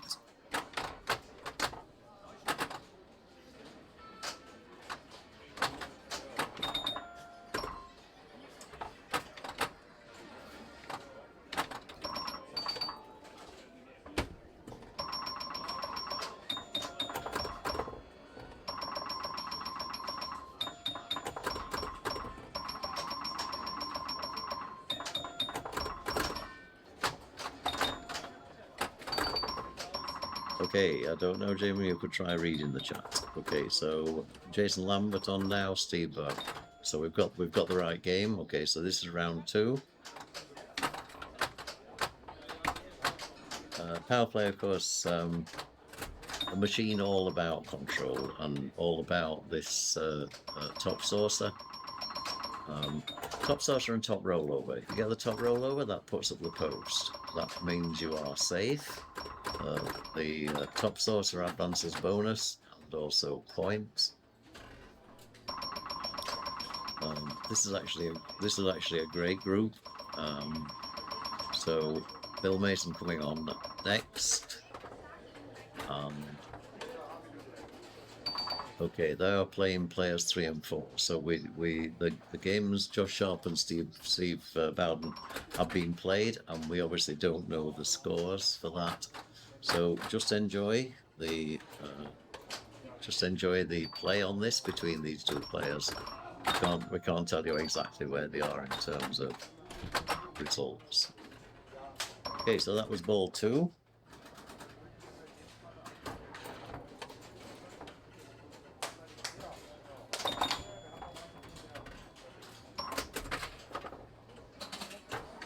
Okay, I don't know, Jamie, you could try reading the chat. Okay, so Jason Lambert on now, Steve Burke. So we've got the right game. Okay, so this is round 2. Power Play, of course, a machine all about control and all about this top saucer. Top saucer and top rollover. If you get the top rollover, that puts up the post. That means you are safe. The top saucer advances bonus and also points. This is actually a great group. So Bill Mason coming on next. Okay, they are playing players 3 and 4. So the games Josh Sharpe and Steve Bowden have been played, and we obviously don't know the scores for that. So just enjoy the play on this between these two players. We can't tell you exactly where they are in terms of results. Okay, so that was ball 2.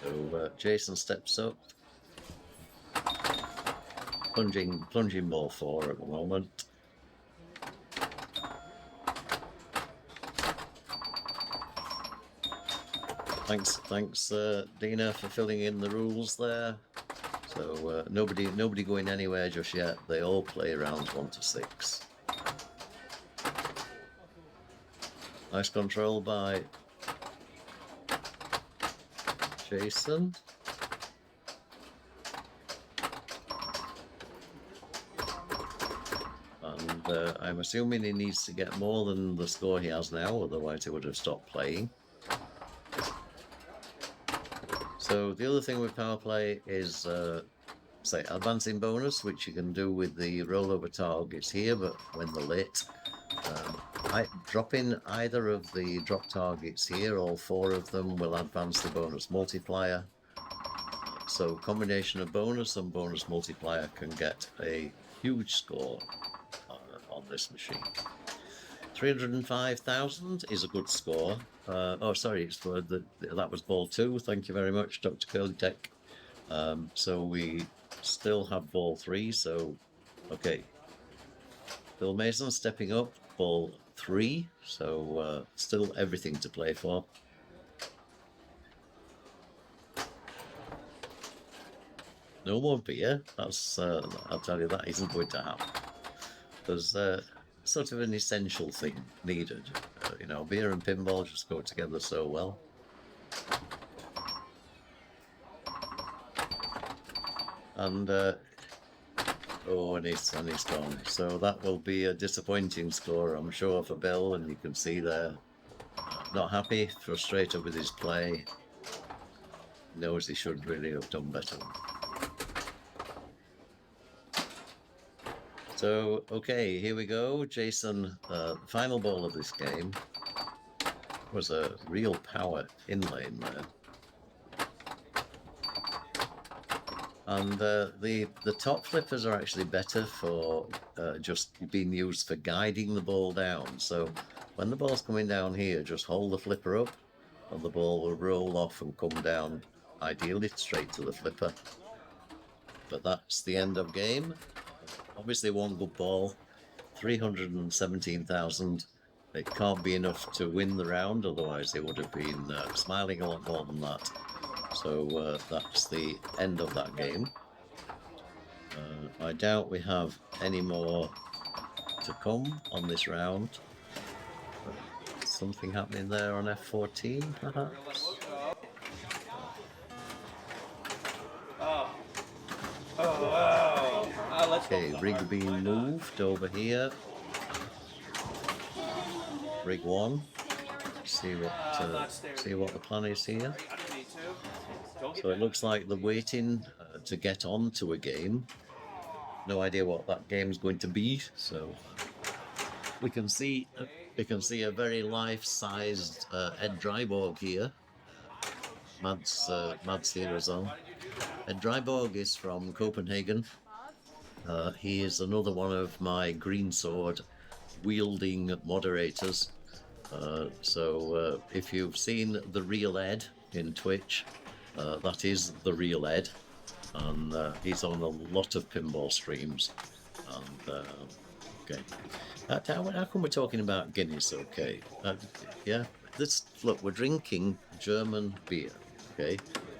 So Jason steps up. Plunging ball 4 at the moment. Thanks, Dina, for filling in the rules there. So nobody going anywhere just yet. They all play rounds 1 to 6. Nice control by Jason. And I'm assuming he needs to get more than the score he has now, otherwise he would have stopped playing. So the other thing with Power Play is, say, advancing bonus, which you can do with the rollover targets here, but when they're lit. Dropping either of the drop targets here, all 4 of them will advance the bonus multiplier. So combination of bonus and bonus multiplier can get a huge score on this machine. 305,000 is a good score. Oh, sorry, it's for that was ball 2. Thank you very much, Dr. Curlytech. So we still have ball 3. So, okay. Bill Mason stepping up, ball 3. So still everything to play for. No more beer. That's I'll tell you, that isn't going to happen. There's sort of an essential thing needed. You know, beer and pinball just go together so well. And oh, and he's gone. So that will be a disappointing score, I'm sure, for Bill. And you can see there, not happy, frustrated with his play. Knows he should really have done better. So, okay, here we go. Jason, final ball of this game was a real power in-lane there. And the top flippers are actually better for just being used for guiding the ball down. So when the ball's coming down here, just hold the flipper up and the ball will roll off and come down, ideally straight to the flipper. But that's the end of game. Obviously one good ball, 317,000. It can't be enough to win the round, otherwise they would have been smiling a lot more than that. So that's the end of that game. I doubt we have any more to come on this round. Something happening there on F14, perhaps? Okay, rig being moved over here. Rig 1. See what the plan is here. So it looks like they're waiting to get on to a game. No idea what that game's going to be. So we can see a very life-sized Ed Dreiborg here. Mads here as well. Ed Dreiborg is from Copenhagen. He is another one of my green sword wielding moderators. So if you've seen the real Ed in Twitch, that is the real Ed, and he's on a lot of pinball streams. And okay, how come we're talking about Guinness? Okay, yeah. Look, we're drinking German beer. Okay,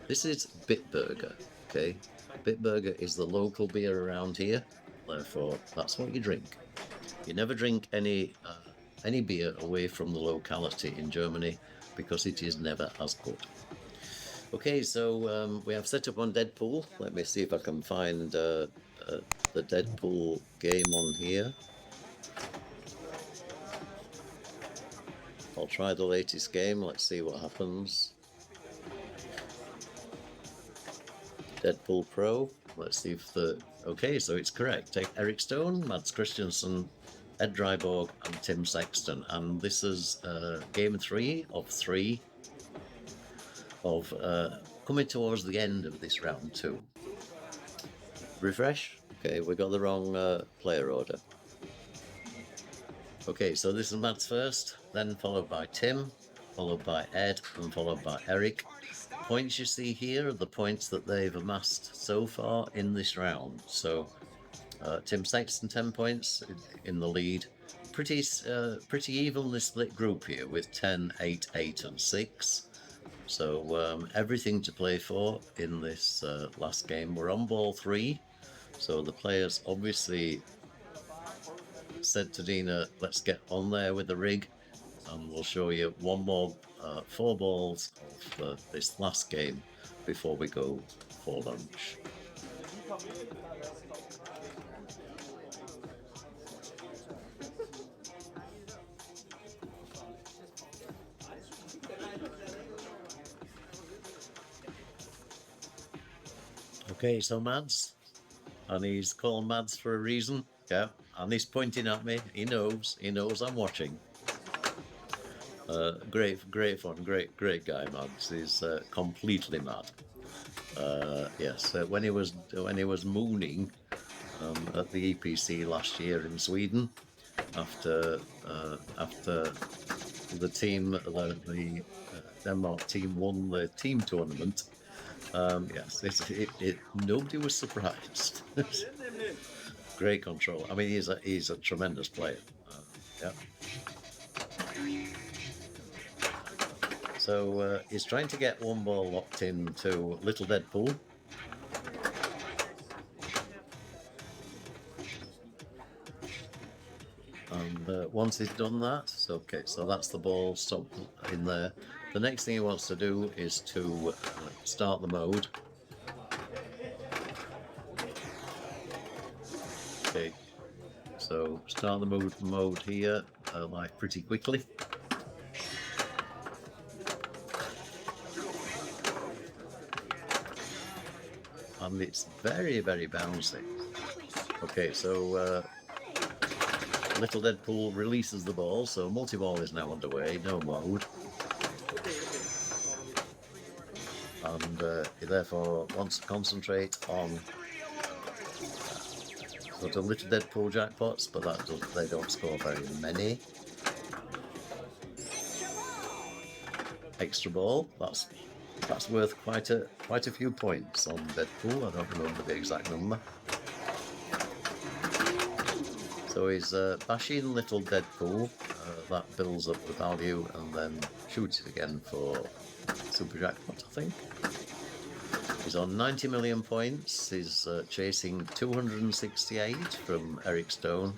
this is Bitburger. Okay, Bitburger is the local beer around here. Therefore, that's what you drink. You never drink any beer away from the locality in Germany because it is never as good. Okay, so we have set up on Deadpool. Let me see if I can find the Deadpool game on here. I'll try the latest game. Let's see what happens. Deadpool Pro. Let's see if the... Okay, so it's correct. Take Eric Stone, Mads Kristensen, Ed Dreiborg and Tim Sexton. And this is game 3 of 3 of coming towards the end of this round 2. Refresh. Okay, we got the wrong player order. Okay, so this is Mads first, then followed by Tim, followed by Ed, and followed by Eric. Points you see here are the points that they've amassed so far in this round. So Tim Sexton 10 points in the lead. Pretty evenly split group here with 10, 8, 8 and 6. So everything to play for in this last game. We're on ball 3, so the players obviously said to Dina, let's get on there with the rig, and we'll show you one more 4 balls of this last game before we go for lunch. Okay, so Mads, and he's called Mads for a reason, yeah, and he's pointing at me. He knows I'm watching. Great fun, great guy, Mads. He's completely mad. Yes, when he was mooning at the EPC last year in Sweden, after the team, the Denmark team won the team tournament. Yes, nobody was surprised. Great control. I mean, he's a tremendous player. Yeah. So he's trying to get one ball locked into Little Deadpool. And once he's done that, okay, so that's the ball stopped in there. The next thing he wants to do is to start the mode. Okay, so start the mode here, like pretty quickly. And it's very, very bouncy. Okay, so Little Deadpool releases the ball, so multi-ball is now underway, no mode. And he therefore wants to concentrate on sort of Little Deadpool jackpots, but they don't score very many. Extra ball, that's worth quite a few points on Deadpool. I don't remember the exact number. So he's bashing Little Deadpool, that builds up the value, and then shoots it again for Super Jackpot, I think. He's on 90 million points, he's chasing 268 from Eric Stone.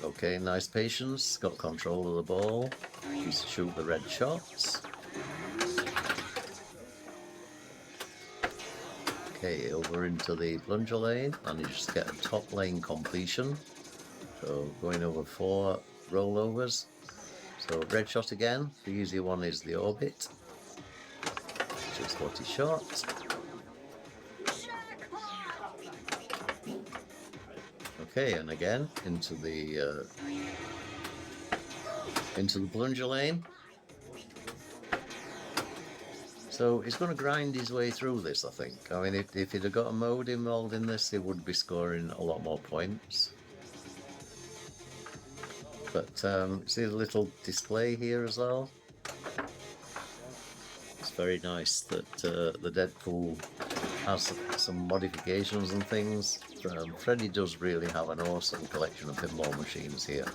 Okay, nice patience, got control of the ball, he's shoot the red shots. Okay, over into the plunger lane, and you just get a top lane completion. So going over 4 rollovers. So red shot again, the easy one is the orbit, which is what he shot. Okay, and again into the plunger lane. So he's going to grind his way through this, I think. I mean, if he'd have got a mode involved in this, he would be scoring a lot more points. But see the little display here as well? It's very nice that the Deadpool has some modifications and things. Freddy does really have an awesome collection of pinball machines here.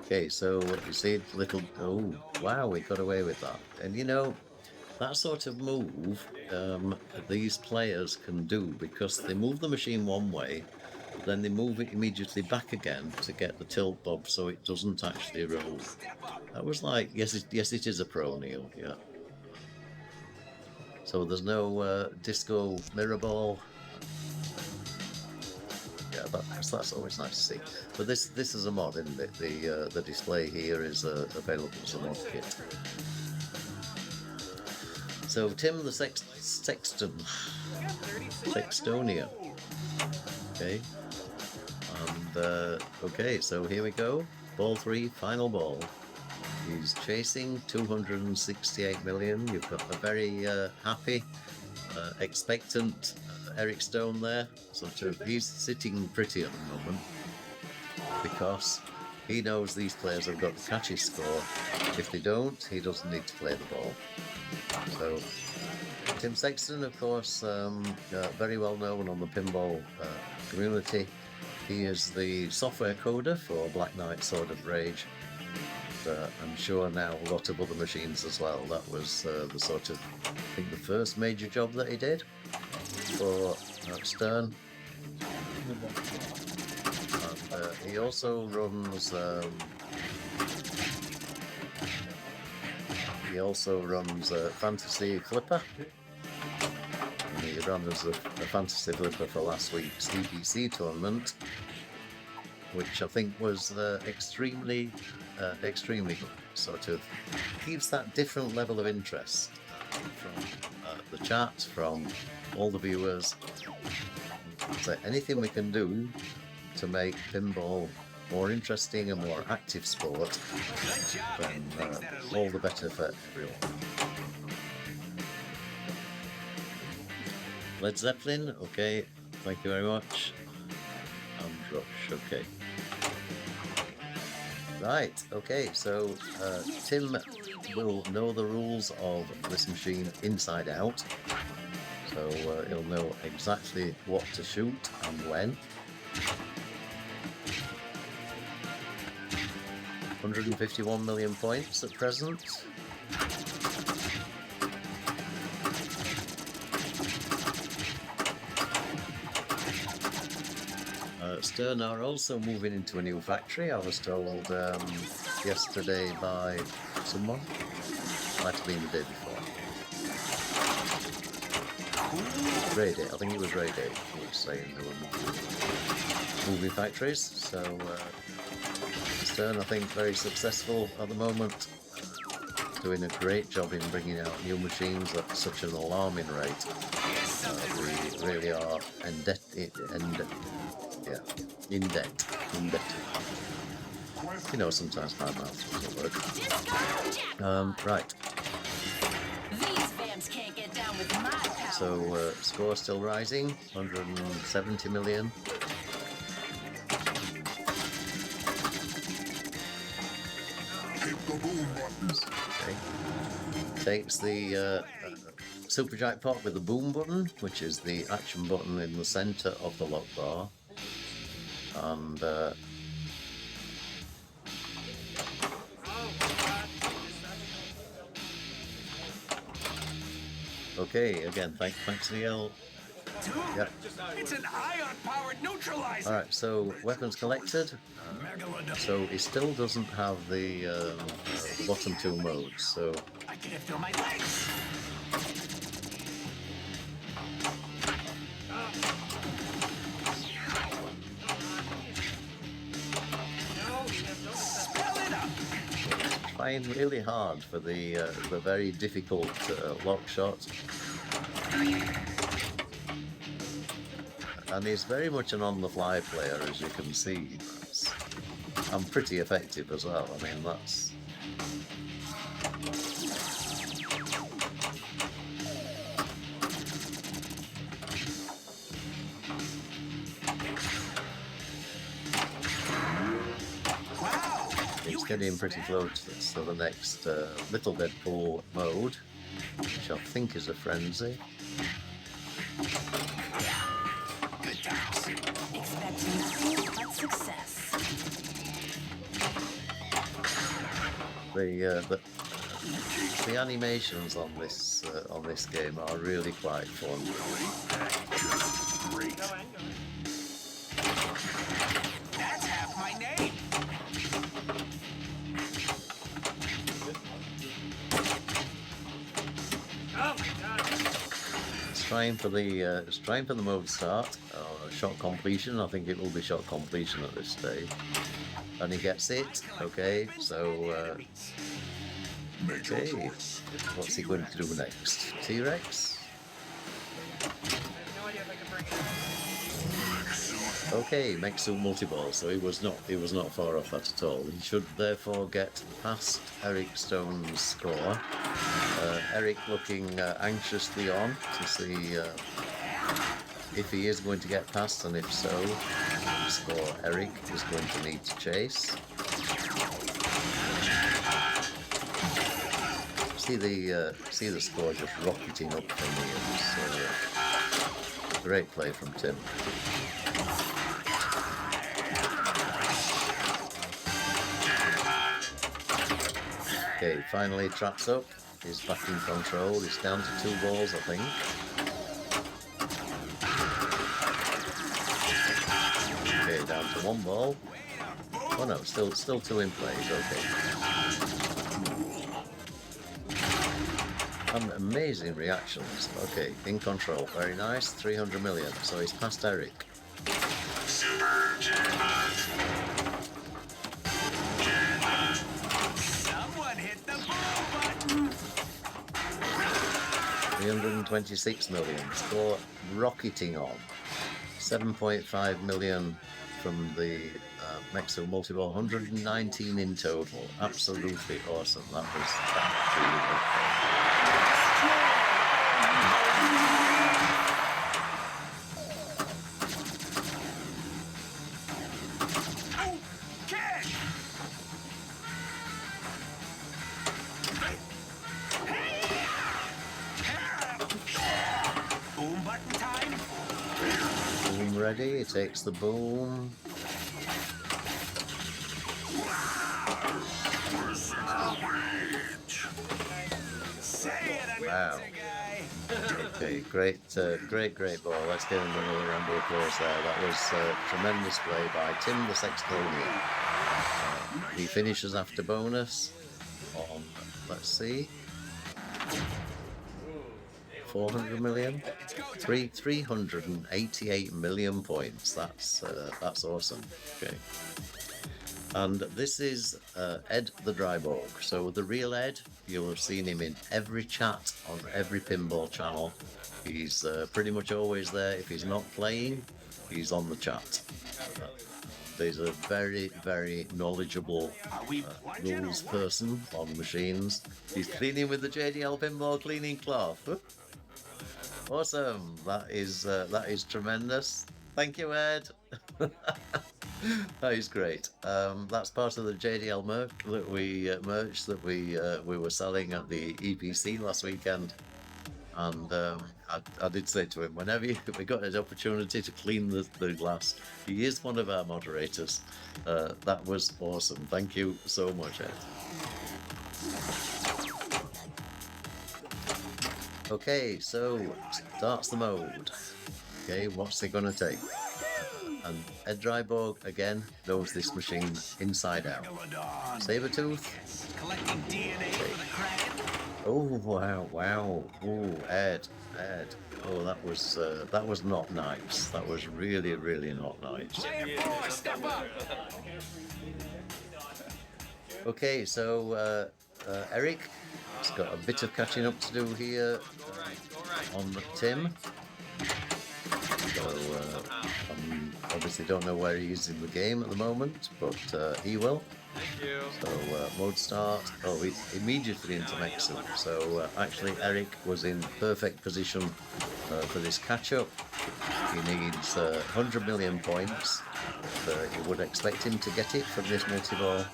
Okay, so you see little... Oh, wow, we got away with that. And you know, that sort of move these players can do because they move the machine one way, then they move it immediately back again to get the tilt bob so it doesn't actually roll. That was like, yes, it is a pro, Neil, yeah. So there's no disco mirror ball. Yeah, that's always nice to see. But this is a mod, isn't it? The display here is available as a mod kit. So Tim the Sexton, Sextonia. Okay, and okay, so here we go. Ball 3, final ball. He's chasing 268 million. You've got a very happy, expectant Eric Stone there. Sort of, he's sitting pretty at the moment because he knows these players have got to catch his score. If they don't, he doesn't need to play the ball. So Tim Sexton, of course, very well known on the pinball community. He is the software coder for Black Knight Sword of Rage. I'm sure now a lot of other machines as well. That was the sort of, I think, the first major job that he did for Stern. And he also runs Fantasy Flipper. And he ran as a Fantasy Flipper for last week's EPC tournament, which I think was extremely good. Sort of gives that different level of interest from the chat, from all the viewers. So anything we can do to make pinball more interesting and more active sport, then all the better for everyone. Led Zeppelin, okay, thank you very much. And Rush, okay. Right, okay, so Tim will know the rules of this machine inside out. So he'll know exactly what to shoot and when. 151 million points at present. Stern are also moving into a new factory. I was told yesterday by someone. Might have been the day before. Ray Day, I think it was Ray Day. He was saying they were moving factories. So Stern, I think, very successful at the moment. Doing a great job in bringing out new machines at such an alarming rate. We really are in debt. You know, sometimes my mouth doesn't work. Right. These vamps can't get down with my power. So score still rising, 170 million. Okay. Takes the super jackpot with the boom button, which is the action button in the center of the lock bar, and okay, again, thanks to the L. Yep. It's an ion-powered neutralizer. All right, so weapons collected. So he still doesn't have the bottom two modes. So I can't feel my legs. Spell it up. trying really hard for the very difficult lock shot. And he's very much an on-the-fly player, as you can see. And pretty effective as well. I mean, that's... It's getting pretty close to the next little Deadpool mode, which I think is a frenzy. Good times. Expect nothing but success. The animations on this game are really quite fun. That's half my name. Trying for the mode start, shot completion. I think it will be shot completion at this stage, and he gets it. Okay, so okay, what's he going to do next? T-Rex. Okay, Mexu multi-ball. So he was not far off that at all. He should therefore get past Eric Stone's score. Eric looking anxiously on to see if he is going to get past, and if so, the score Eric is going to need to chase. See the score just rocketing up from the great play from Tim. Okay, finally traps up. He's back in control. He's down to 2 balls, I think. Okay, down to 1 ball. Oh no, still 2 in play. Okay. And amazing reactions. Okay, in control. Very nice. 300 million. So he's past Eric. Super jackpot. Someone hit the ball button. 326 million. Score rocketing on. 7.5 million from the Mexu multi-ball. 119 in total. Absolutely awesome. That was really good. Ready, he takes the boom. Wow. Okay. great ball. Let's give him another round of applause there. That was tremendous play by Tim the Sextonian. He finishes after bonus on, let's see, 400 million, 388 million points. That's awesome. Okay. And this is Ed the Dreiborg. So the real Ed, you'll have seen him in every chat on every pinball channel. He's pretty much always there. If he's not playing, he's on the chat. He's a very, very knowledgeable rules person on machines. He's cleaning with the JDL pinball cleaning cloth. Awesome! That is tremendous. Thank you, Ed. That is great. That's part of the JDL merch that we were selling at the EPC last weekend, and I did say to him, whenever we got an opportunity to clean the glass, he is one of our moderators. That was awesome. Thank you so much, Ed. Okay, so starts the mode. Okay, what's he gonna take? And Ed Dreiborg, again, knows this machine inside out. Sabertooth. Collecting DNA for the Kraken. Oh, wow. Oh, Ed. Oh, that was not nice. That was really, really not nice. Player 4, step up. Okay, so Eric has got a bit of catching up to do here on Tim. So, obviously don't know where he is in the game at the moment, but he will. Thank you. So, mode start. Oh, he's immediately into Echzell. So, actually, Eric was in perfect position for this catch-up. He needs 100 million points. You would expect him to get it from this multi-ball.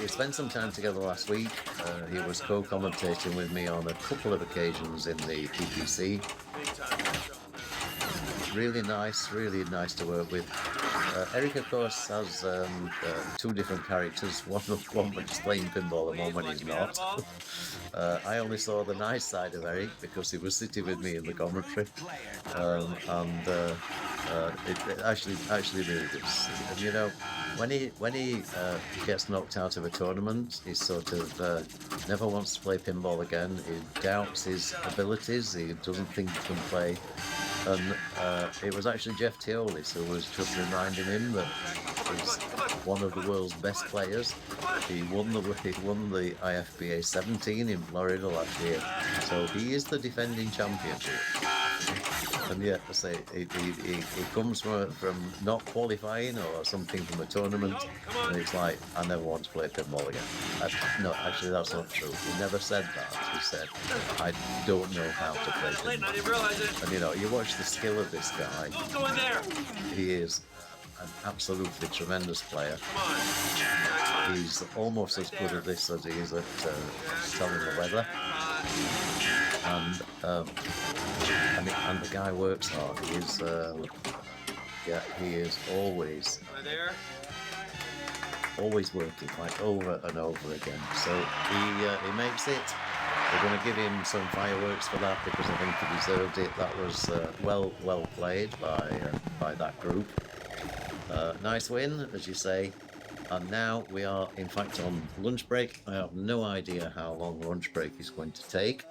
We spent some time together last week. He was co-commentating with me on a couple of occasions in the PPC. Really nice to work with. Eric, of course, has two different characters. One when he's playing pinball and one when he's not. I only saw the nice side of Eric because he was sitting with me in the commentary, and it actually really good. And you know, when he gets knocked out of a tournament, he sort of never wants to play pinball again. He doubts his abilities. He doesn't think he can play. And it was actually Jeff Teolis who was just reminding him that he's one of the world's best players. He won the IFPA18 in Florida last year, so he is the defending champion. And yet, I say, he comes from not qualifying or something from a tournament, and it's like, I never want to play pinball again. No, actually, that's not true. He never said that. He said, I don't know how to play pinball. And you know, you watch the skill of this guy. He is an absolutely tremendous player. He's almost as good at this as he is at telling the weather. And the guy works hard. He is, he is always working, like over and over again. So he makes it. We're going to give him some fireworks for that because I think he deserved it. That was well played by that group. Nice win, as you say. And now we are, in fact, on lunch break. I have no idea how long lunch break is going to take.